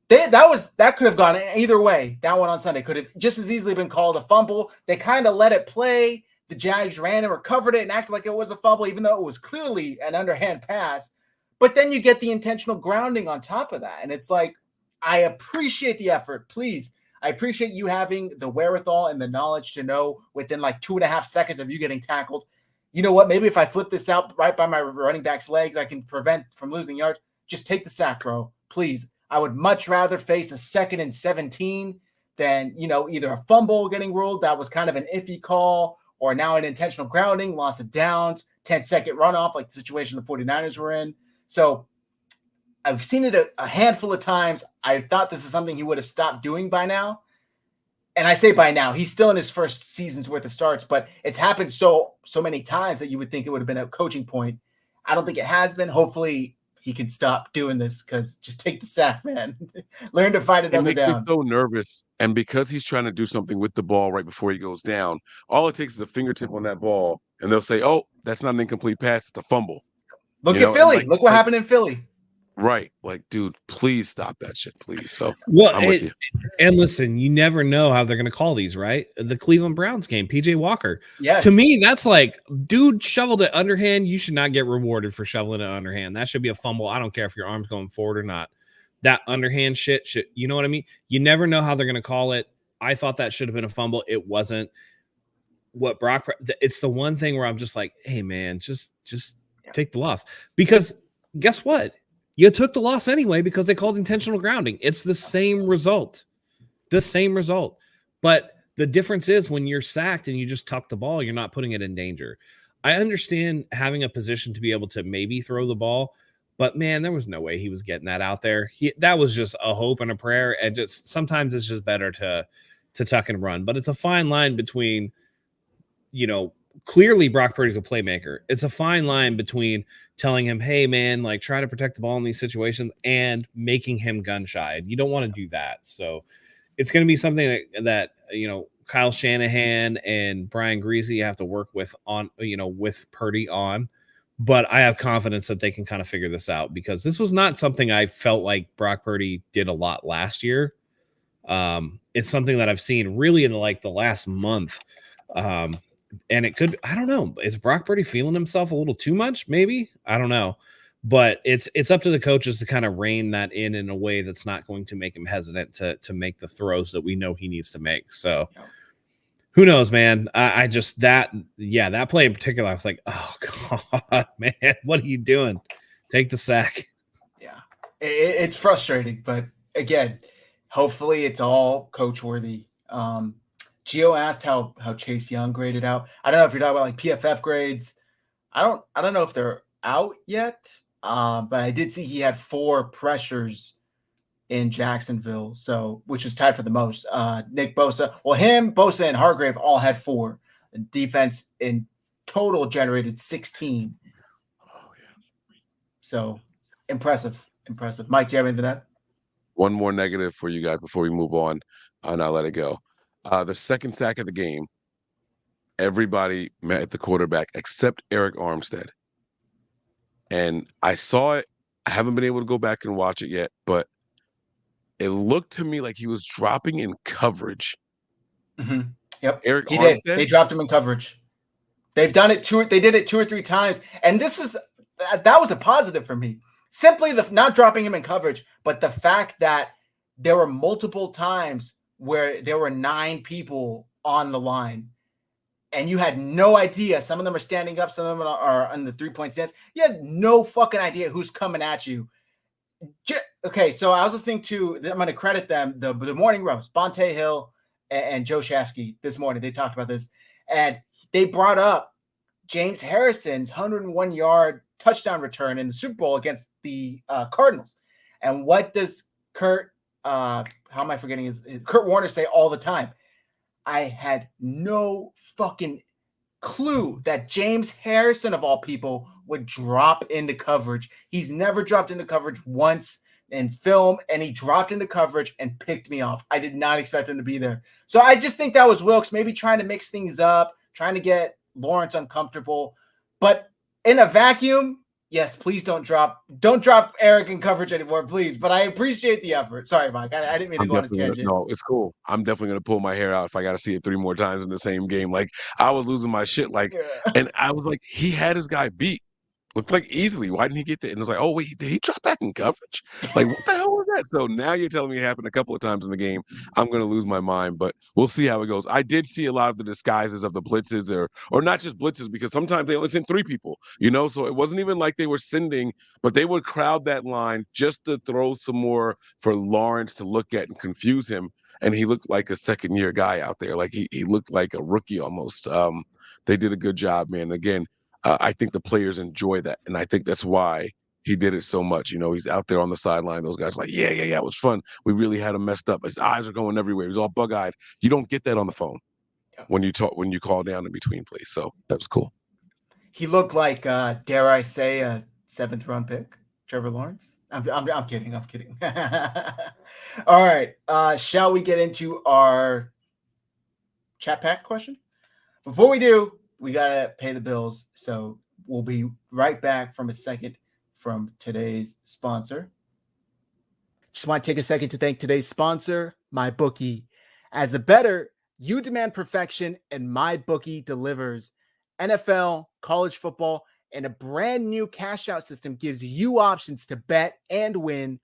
that could have gone either way. That one on Sunday could have just as easily been called a fumble. They kind of let it play. The Jags ran and recovered it and acted like it was a fumble, even though it was clearly an underhand pass. But then you get the intentional grounding on top of that. And it's like, I appreciate the effort. Please. I appreciate you having the wherewithal and the knowledge to know within like 2.5 seconds of you getting tackled, you know what? Maybe if I flip this out right by my running back's legs, I can prevent from losing yards. Just take the sack, bro. Please. I would much rather face a 2nd and 17 than, either a fumble getting ruled. That was kind of an iffy call, or now an intentional grounding, loss of downs, 10-second runoff, like the situation the 49ers were in. So I've seen it a handful of times. I thought this is something he would have stopped doing by now. And I say by now, he's still in his first season's worth of starts, but it's happened so many times that you would think it would have been a coaching point. I don't think it has been. Hopefully he can stop doing this, because just take the sack, man. Learn to fight another down. It makes me so nervous. And because he's trying to do something with the ball right before he goes down, all it takes is a fingertip on that ball, and they'll say, oh, that's not an incomplete pass. It's a fumble. Look at Philly. Look what happened in Philly. Right. Like, dude, please stop that shit, please. So I'm with you. And listen, you never know how they're going to call these, right? The Cleveland Browns game, PJ Walker. Yes. To me, that's like, dude shoveled it underhand. You should not get rewarded for shoveling it underhand. That should be a fumble. I don't care if your arm's going forward or not. That underhand shit, you know what I mean? You never know how they're going to call it. I thought that should have been a fumble. It wasn't. what it's the one thing where I'm just like, hey man, just take the loss, because guess what? You took the loss anyway because they called intentional grounding. It's the same result. But the difference is when you're sacked and you just tuck the ball, you're not putting it in danger. I understand having a position to be able to maybe throw the ball, but man, there was no way he was getting that out there. That was just a hope and a prayer. And just sometimes it's just better to tuck and run. But it's a fine line between, clearly Brock Purdy's a playmaker. It's a fine line between telling him, hey man, like try to protect the ball in these situations, and making him gun shy. You don't want to do that. So it's going to be something that Kyle Shanahan and Brian Greasy have to work with with Purdy on. But I have confidence that they can kind of figure this out, because this was not something I felt like Brock Purdy did a lot last year. It's something that I've seen really in like the last month. And it could, I don't know, is Brock Purdy feeling himself a little too much? Maybe, I don't know. But it's up to the coaches to kind of rein that in a way that's not going to make him hesitant to make the throws that we know he needs to make. So who knows, man? I just that play in particular, I was like, oh God, man, what are you doing? Take the sack. Yeah, it's frustrating, but again, hopefully it's all coach worthy. Gio asked how Chase Young graded out. I don't know if you're talking about like PFF grades. I don't know if they're out yet. But I did see he had 4 pressures in Jacksonville, so which was tied for the most. Nick Bosa, Bosa, and Hargrave all had 4. The defense in total generated 16. Oh yeah. So impressive. Mike, do you have anything to add? One more negative for you guys before we move on, and I'll let it go. The second sack of the game, everybody met at the quarterback except Eric Armstead. And I saw it. I haven't been able to go back and watch it yet, but it looked to me like he was dropping in coverage. Mm-hmm. Yep, Eric he Armstead? did. They dropped him in coverage. They've done it They did it 2 or 3 times, and that was a positive for me. Simply the not dropping him in coverage, but the fact that there were multiple times where there were 9 people on the line, and you had no idea. Some of them are standing up, some of them are on the 3-point stance. You had no fucking idea who's coming at you. Okay, so I was listening to, I'm going to credit them, the Morning Roast, Bonte Hill and Joe Shasky this morning. They talked about this, and they brought up James Harrison's 101-yard touchdown return in the Super Bowl against the Cardinals. And what does Kurt Warner say all the time? I had no fucking clue that James Harrison, of all people, would drop into coverage. He's never dropped into coverage once in film, and he dropped into coverage and picked me off. I did not expect him to be there. So I just think that was Wilkes maybe trying to mix things up, trying to get Lawrence uncomfortable. But in a vacuum, yes, please don't drop Eric in coverage anymore, please. But I appreciate the effort. Sorry, Mike. I didn't mean to go on a tangent. No, it's cool. I'm definitely gonna pull my hair out if I got to see it 3 more times in the same game. Like I was losing my shit. And I was like, he had his guy beat. Looked like easily. Why didn't he get that? And it was like, oh wait, did he drop back in coverage? Like what the hell was that? So now you're telling me it happened a couple of times in the game. I'm gonna lose my mind, but we'll see how it goes. I did see a lot of the disguises of the blitzes, or not just blitzes, because sometimes they only send 3 people, so it wasn't even like they were sending, but they would crowd that line just to throw some more for Lawrence to look at and confuse him. And he looked like a second-year guy out there. Like he looked like a rookie almost. They did a good job, man. Again, I think the players enjoy that, and I think that's why he did it so much. He's out there on the sideline. Those guys are like, yeah, it was fun. We really had him messed up. His eyes are going everywhere. He's all bug-eyed. You don't get that on the phone when you call down in between plays. So that was cool. He looked like, dare I say, a 7th round pick, Trevor Lawrence. I'm kidding. All right. Shall we get into our chat pack question? Before we do, we got to pay the bills. So we'll be right back from a second from today's sponsor. Just want to take a second to thank today's sponsor, MyBookie. As a bettor, you demand perfection, and MyBookie delivers. NFL, college football, and a brand new cash out system gives you options to bet and win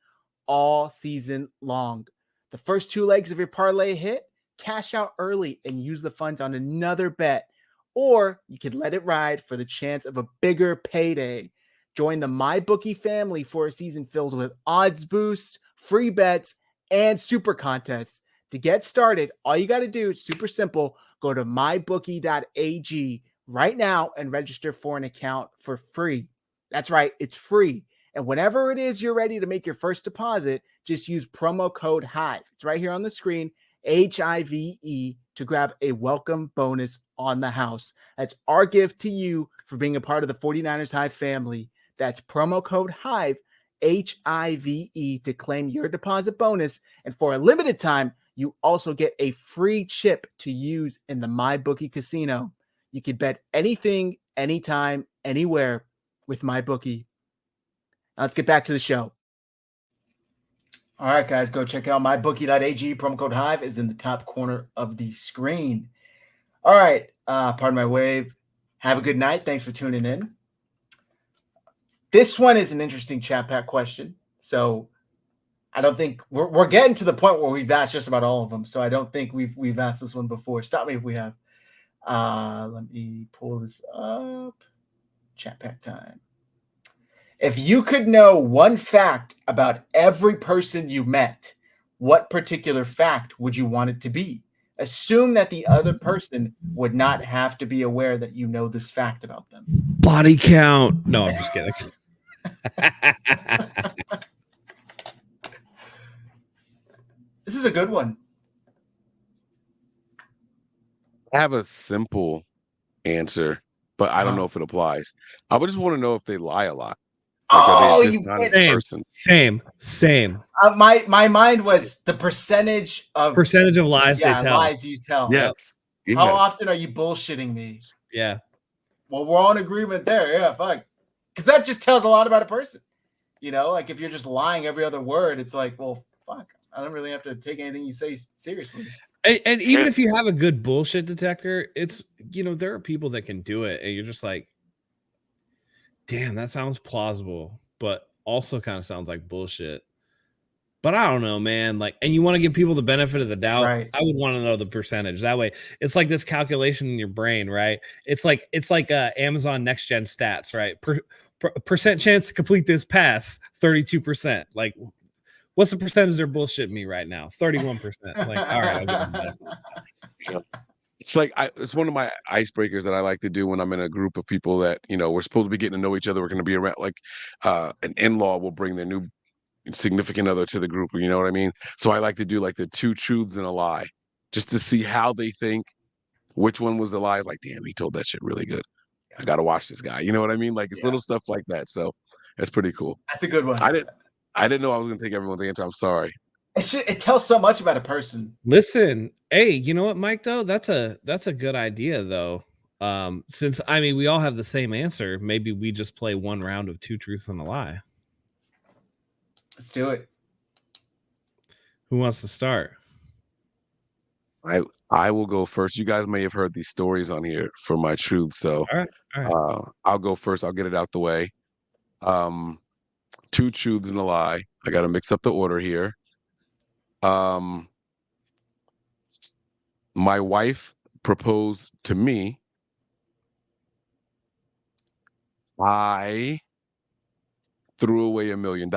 all season long. The first 2 legs of your parlay hit, cash out early and use the funds on another bet or you could let it ride for the chance of a bigger payday. Join the MyBookie family for a season filled with odds boosts, free bets, and super contests. To get started, all you got to do is super simple. Go to mybookie.ag right now and register for an account for free. That's right, it's free. And whenever it is you're ready to make your first deposit, just use promo code HIVE. It's right here on the screen, HIVE, to grab a welcome bonus on the house. That's our gift to you for being a part of the 49ers Hive family. That's promo code HIVE, HIVE, to claim your deposit bonus. And for a limited time, you also get a free chip to use in the MyBookie casino. You can bet anything, anytime, anywhere with MyBookie. Now let's get back to the show. All right, guys, go check out mybookie.ag. Promo code HIVE is in the top corner of the screen. All right, pardon my wave. Have a good night. Thanks for tuning in. This one is an interesting chat pack question. So I don't think we're getting to the point where we've asked just about all of them. So I don't think we've asked this one before. Stop me if we have. Let me pull this up. Chat pack time. If you could know one fact about every person you met, what particular fact would you want it to be? Assume that the other person would not have to be aware that you know this fact about them. Body count. No, I'm just kidding. This is a good one. I have a simple answer, but I don't know if it applies. I would just want to know if they lie a lot. Like, are they a dishonest person? Same. My mind was the percentage of lies they tell. Lies you tell. Yes. Yeah. How often are you bullshitting me? Yeah. Well, we're all in agreement there. Yeah, fuck. Because that just tells a lot about a person. You know, like if you're just lying every other word, it's like, well, fuck. I don't really have to take anything you say seriously. And even if you have a good bullshit detector, it's, there are people that can do it, and you're just like, damn, that sounds plausible, but also kind of sounds like bullshit. But I don't know, man. Like, and you want to give people the benefit of the doubt. Right. I would want to know the percentage. That way, it's like this calculation in your brain, right? It's like Amazon Next Gen stats, right? Percent chance to complete this pass, 32%. Like, what's the percentage they're bullshitting me right now? 31%. Like, all right, I'll give them that. It's like it's one of my icebreakers that I like to do when I'm in a group of people that, we're supposed to be getting to know each other. We're going to be around, like an in-law will bring their new significant other to the group. You know what I mean? So I like to do like the 2 truths and a lie just to see how they think, which one was the lie. It's like, damn, he told that shit really good. I got to watch this guy. You know what I mean? Like it's little stuff like that. So it's pretty cool. That's a good one. I didn't know I was going to take everyone's answer. I'm sorry. It tells so much about a person. Listen, hey, you know what, Mike, though? That's a good idea, though. Since, we all have the same answer, maybe we just play one round of 2 truths and a lie. Let's do it. Who wants to start? I will go first. You guys may have heard these stories on here for my truth, so all right. I'll go first. I'll get it out the way. 2 truths and a lie. I got to mix up the order here. My wife proposed to me. I threw away $1 million,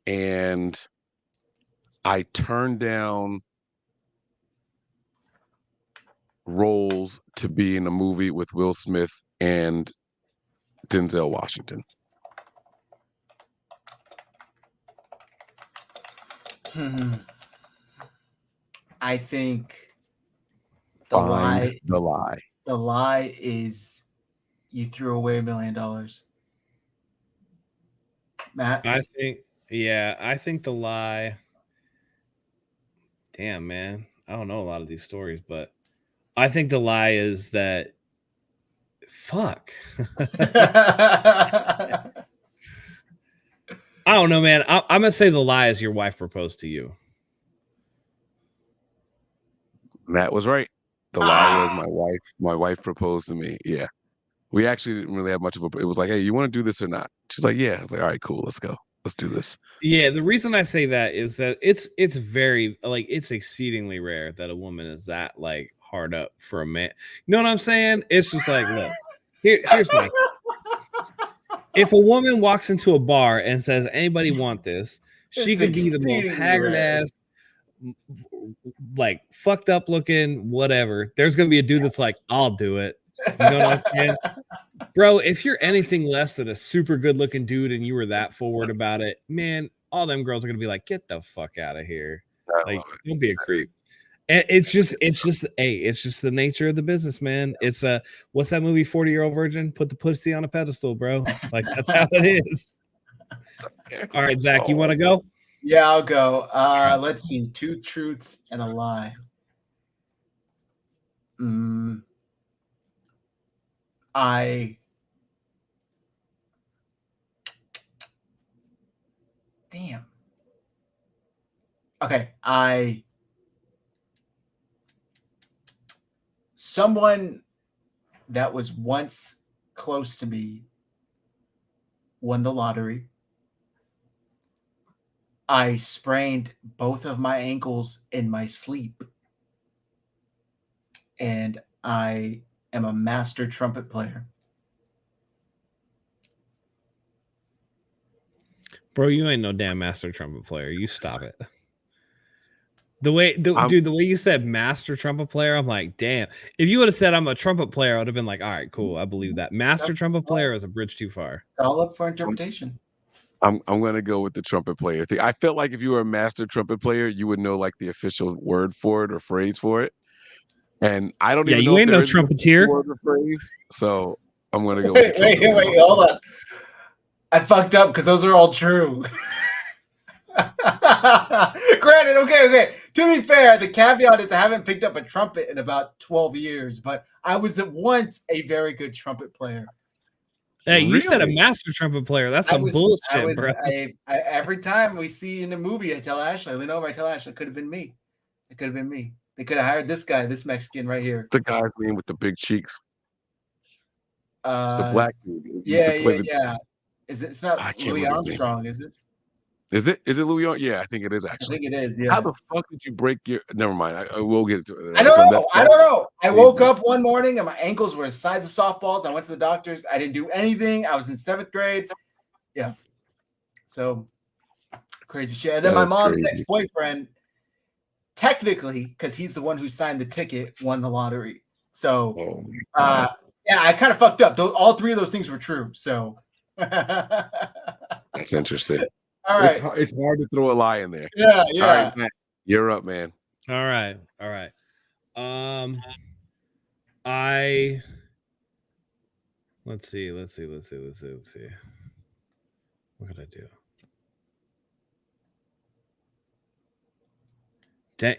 and I turned down roles to be in a movie with Will Smith and Denzel Washington. I think the lie is you threw away $1 million. Matt? I think the lie. Damn, man. I don't know a lot of these stories, but I think the lie is that fuck. I don't know, man. I'm going to say the lie is your wife proposed to you. Matt was right. The lie was my wife proposed to me. Yeah. We actually didn't really have much of it was like, hey, you want to do this or not? She's like, yeah. I was like, all right, cool. Let's go. Let's do this. Yeah, the reason I say that is that it's very like it's exceedingly rare that a woman is that like hard up for a man. You know what I'm saying? It's just like, look, here's my if a woman walks into a bar and says, anybody want this, she It's can be the most exceedingly haggard rare. ass, like fucked up looking, whatever. There's gonna be a dude that's like, I'll do it. You know what I'm saying? Bro, if you're anything less than a super good looking dude and you were that forward about it, man, all them girls are gonna be like, get the fuck out of here. Like, don't be a creep. And it's just the nature of the business, man. It's what's that movie, 40-Year-Old Virgin? Put the pussy on a pedestal, bro. Like, that's how it is. All right, Zach, you want to go? Yeah, I'll go. Let's see. 2 truths and a lie. Damn. Okay, someone that was once close to me won the lottery. I sprained both of my ankles in my sleep. And I am a master trumpet player. Bro, you ain't no damn master trumpet player. You stop it. The way you said master trumpet player, I'm like, damn. If you would have said I'm a trumpet player, I would have been like, all right, cool. I believe that. Master trumpet player is a bridge too far. It's all up for interpretation. I'm gonna go with the trumpet player thing. I felt like if you were a master trumpet player, you would know like the official word for it or phrase for it. And I don't even know if there is trumpeteer word or phrase. So I'm gonna go. Wait, hold on. I fucked up because those are all true. Granted, okay. To be fair, the caveat is I haven't picked up a trumpet in about 12 years, but I was at once a very good trumpet player. Hey, you said a master trumpet player. That's some bullshit, bro. Every time we see in a movie, I tell Ashley, I lean over, I tell Ashley, it could have been me. It could have been me. They could have hired this guy, this Mexican right here. The guy's name with the big cheeks. It's a black dude. Yeah. It's not Louis Armstrong, is it? Is it Louis Armstrong? Yeah, I think it is actually. I think it is, yeah. How the fuck did you break your never mind. I will get to it. I don't know. I woke up one morning and my ankles were the size of softballs. I went to the doctors. I didn't do anything. I was in 7th grade. Yeah. So crazy shit. And then my mom's ex-boyfriend, technically, because he's the one who signed the ticket, won the lottery. So yeah, I kind of fucked up. All 3 of those things were true. So that's interesting. All right. It's hard to throw a lie in there. Yeah. All right, Matt, you're up, man. All right. Let's see. What could I do?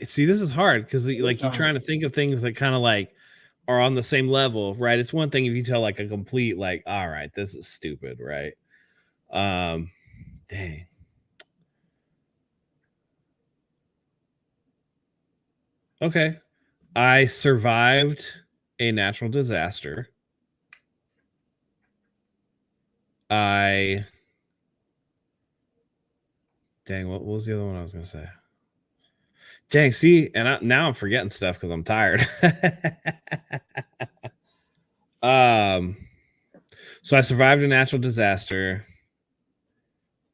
See, this is hard because like you're trying to think of things that kind of like are on the same level, right? It's one thing if you tell like a complete like, all right, this is stupid, right? Dang. Okay. I survived a natural disaster. Dang, what was the other one I was going to say? Dang, see, and now I'm forgetting stuff because I'm tired. So I survived a natural disaster.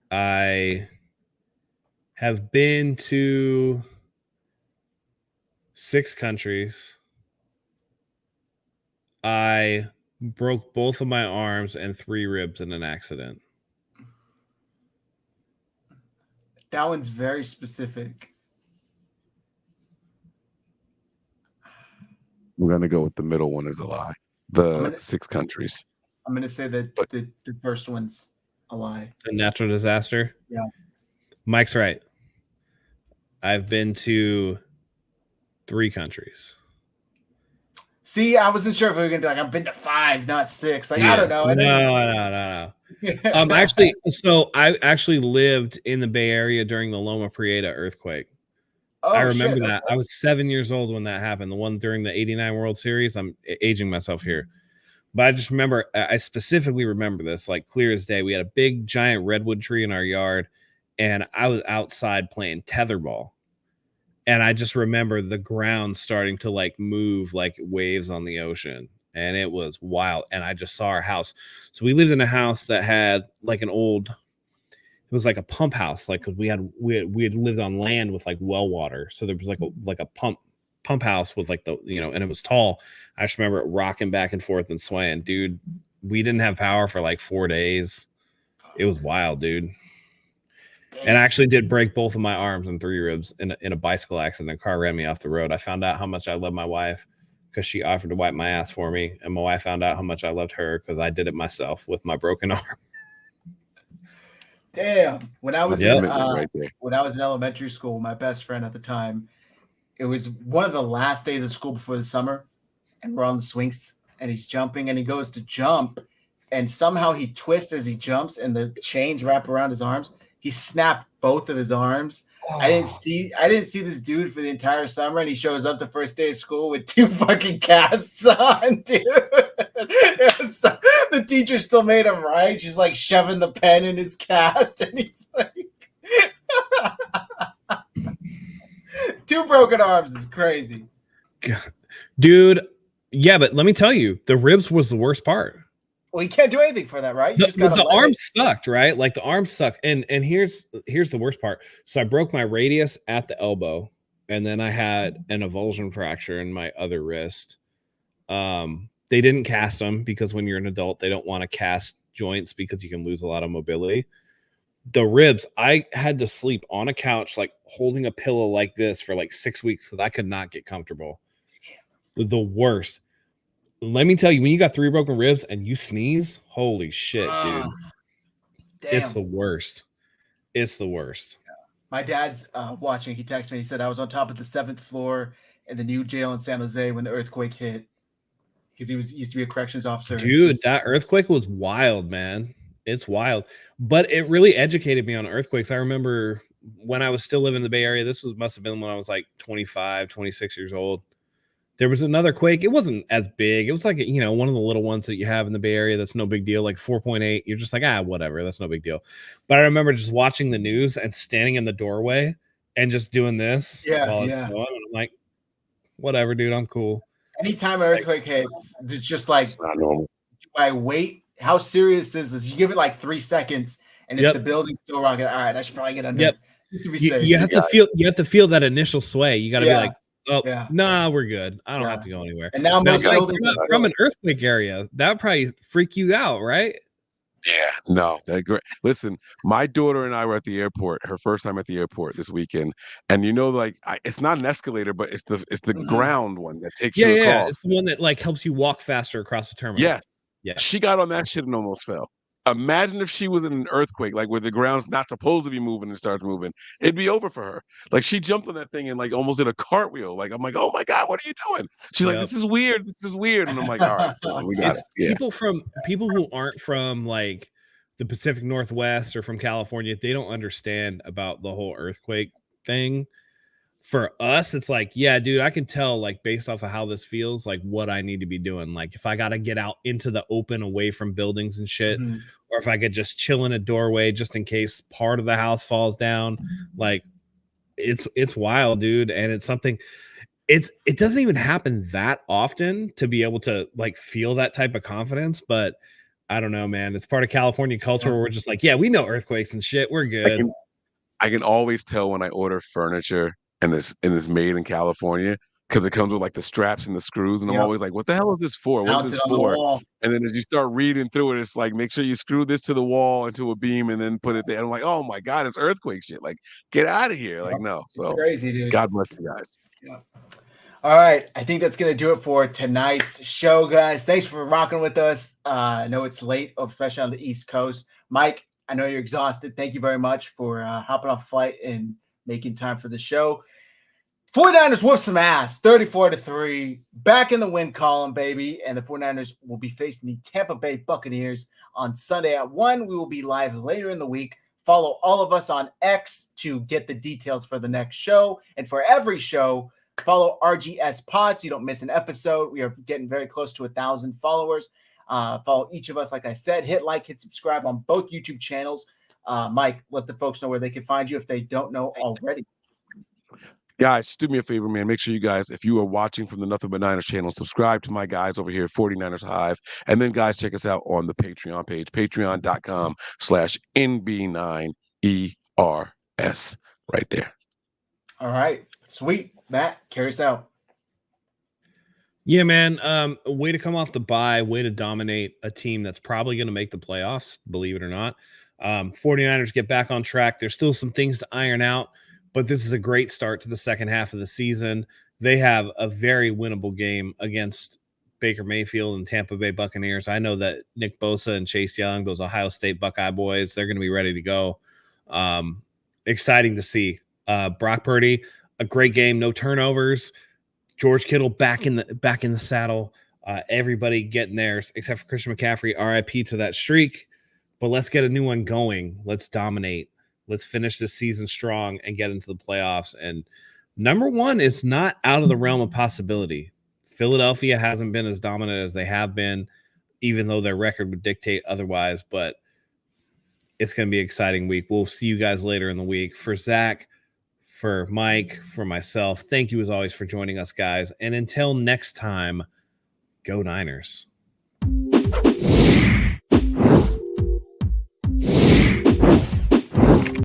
I have been to 6 countries. I broke both of my arms and 3 ribs in an accident. That one's very specific. I'm gonna go with the middle one as a lie. The 6 countries. I'm gonna say that the first one's a lie. The natural disaster? Yeah. Mike's right. I've been to 3 countries. See, I wasn't sure if we were gonna be like, I've been to 5, not 6. Like, yeah. I don't know. No. I actually lived in the Bay Area during the Loma Prieta earthquake. Oh, I remember that. I was 7 years old when that happened. The one during the '89 World Series. I'm aging myself here. But I just remember, I specifically remember this like clear as day. We had a big giant redwood tree in our yard, and I was outside playing tetherball. And I just remember the ground starting to like move like waves on the ocean. And it was wild. And I just saw our house. So we lived in a house that had like it was like a pump house. Like, cause we had lived on land with like well water. So there was like a pump house with like and it was tall. I just remember it rocking back and forth and swaying. Dude, we didn't have power for like 4 days. It was wild, dude. And I actually did break both of my arms and 3 ribs in a bicycle accident. A car ran me off the road. I found out how much I love my wife because she offered to wipe my ass for me. And my wife found out how much I loved her because I did it myself with my broken arm. Damn. When I was when I was in elementary school, my best friend at the time, it was one of the last days of school before the summer, and we're on the swings, and he's jumping, and he goes to jump, and somehow he twists as he jumps, and the chains wrap around his arms. He snapped both of his arms. Oh. I didn't see this dude for the entire summer, and he shows up the first day of school with 2 fucking casts on, dude. The teacher still made him write. She's like shoving the pen in his cast, and he's like, 2 broken arms is crazy. God. Dude, yeah, but let me tell you, the ribs was the worst part. Well, you can't do anything for that, right? The arm sucked, right? Like the arm sucked. And here's the worst part. So I broke my radius at the elbow, and then I had an avulsion fracture in my other wrist. They didn't cast them because when you're an adult, they don't want to cast joints because you can lose a lot of mobility. The ribs, I had to sleep on a couch, like holding a pillow like this for like 6 weeks because I could not get comfortable. The worst. Let me tell you, when you got 3 broken ribs and you sneeze, holy shit, dude. Damn. It's the worst. It's the worst. My dad's watching. He texted me. He said I was on top of the 7th floor in the new jail in San Jose when the earthquake hit. Because he used to be a corrections officer. Dude, that earthquake was wild, man. It's wild. But it really educated me on earthquakes. I remember when I was still living in the Bay Area, must have been when I was like 25, 26 years old. There was another quake. It wasn't as big. It was like, one of the little ones that you have in the Bay Area that's no big deal, like 4.8. You're just like, whatever. That's no big deal. But I remember just watching the news and standing in the doorway and just doing this. Yeah. I'm like, whatever, dude. I'm cool. Anytime an earthquake hits, it's just like, it's not normal. Do I wait? How serious is this? You give it like 3 seconds, and if the building's still rocking, all right, I should probably get under. Yep. Just to be safe. You have to feel that initial sway. You got to be like, nah, we're good. I don't have to go anywhere. And now most buildings are from an earthquake area. That would probably freak you out, right? Yeah, no, that's great. Listen, my daughter and I were at the airport, her first time at the airport this weekend, and it's not an escalator, but it's the ground one that takes you across. Yeah, it's the one that like helps you walk faster across the terminal. Yes, yeah. She got on that shit and almost fell. Imagine if she was in an earthquake, like where the ground's not supposed to be moving and starts moving, it'd be over for her. Like she jumped on that thing and like almost did a cartwheel. Like I'm like, oh my God, what are you doing? She's like, this is weird. And I'm like, all right, we got it. Yeah. People who aren't from like the Pacific Northwest or from California, they don't understand about the whole earthquake thing. For us, it's like, yeah, dude, I can tell like based off of how this feels, like what I need to be doing. Like if I got to get out into the open away from buildings and shit, or if I could just chill in a doorway just in case part of the house falls down, like it's wild, dude. And it's something, it doesn't even happen that often to be able to like feel that type of confidence, but I don't know, man. It's part of California culture where we're just like, yeah, we know earthquakes and shit. We're good. I can always tell when I order furniture and it's made in California because it comes with like the straps and the screws, and I'm always like, what the hell is this for? What's this for? And then as you start reading through it, it's like, make sure you screw this to the wall into a beam and then put it there. And I'm like, oh my God, it's earthquake shit. Like, get out of here. Like, no. So it's crazy, dude. God bless you guys. Yeah. All right. I think that's going to do it for tonight's show, guys. Thanks for rocking with us. I know it's late, especially on the East Coast. Mike, I know you're exhausted. Thank you very much for hopping off flight and making time for the show. 49ers whooped some ass, 34-3, back in the win column, baby. And the 49ers will be facing the Tampa Bay Buccaneers on Sunday at 1. We will be live later in the week. Follow all of us on X to get the details for the next show. And for every show, follow RGS Pod so you don't miss an episode. We are getting very close to 1,000 followers. Follow each of us, like I said. Hit like, hit subscribe on both YouTube channels. Mike, let the folks know where they can find you if they don't know already. Guys, do me a favor, man. Make sure you guys, if you are watching from the Nothing But Niners channel, subscribe to my guys over here at 49ers Hive. And then, guys, check us out on the Patreon page, patreon.com/NB9ERS, right there. All right. Sweet. Matt, carry us out. Yeah, man. Way to come off the bye, way to dominate a team that's probably going to make the playoffs, believe it or not. 49ers get back on track. There's still some things to iron out, but this is a great start to the second half of the season. They have a very winnable game against Baker Mayfield and Tampa Bay Buccaneers. I know that Nick Bosa and Chase Young, those Ohio State Buckeye boys, they're going to be ready to go. Exciting to see. Brock Purdy, a great game, no turnovers. George Kittle back in the saddle. Everybody getting theirs except for Christian McCaffrey. RIP to that streak. But let's get a new one going. Let's dominate. Let's finish this season strong and get into the playoffs. And number one is not out of the realm of possibility. Philadelphia hasn't been as dominant as they have been, even though their record would dictate otherwise. But it's going to be an exciting week. We'll see you guys later in the week. For Zach, for Mike, for myself, thank you as always for joining us, guys. And until next time, go Niners.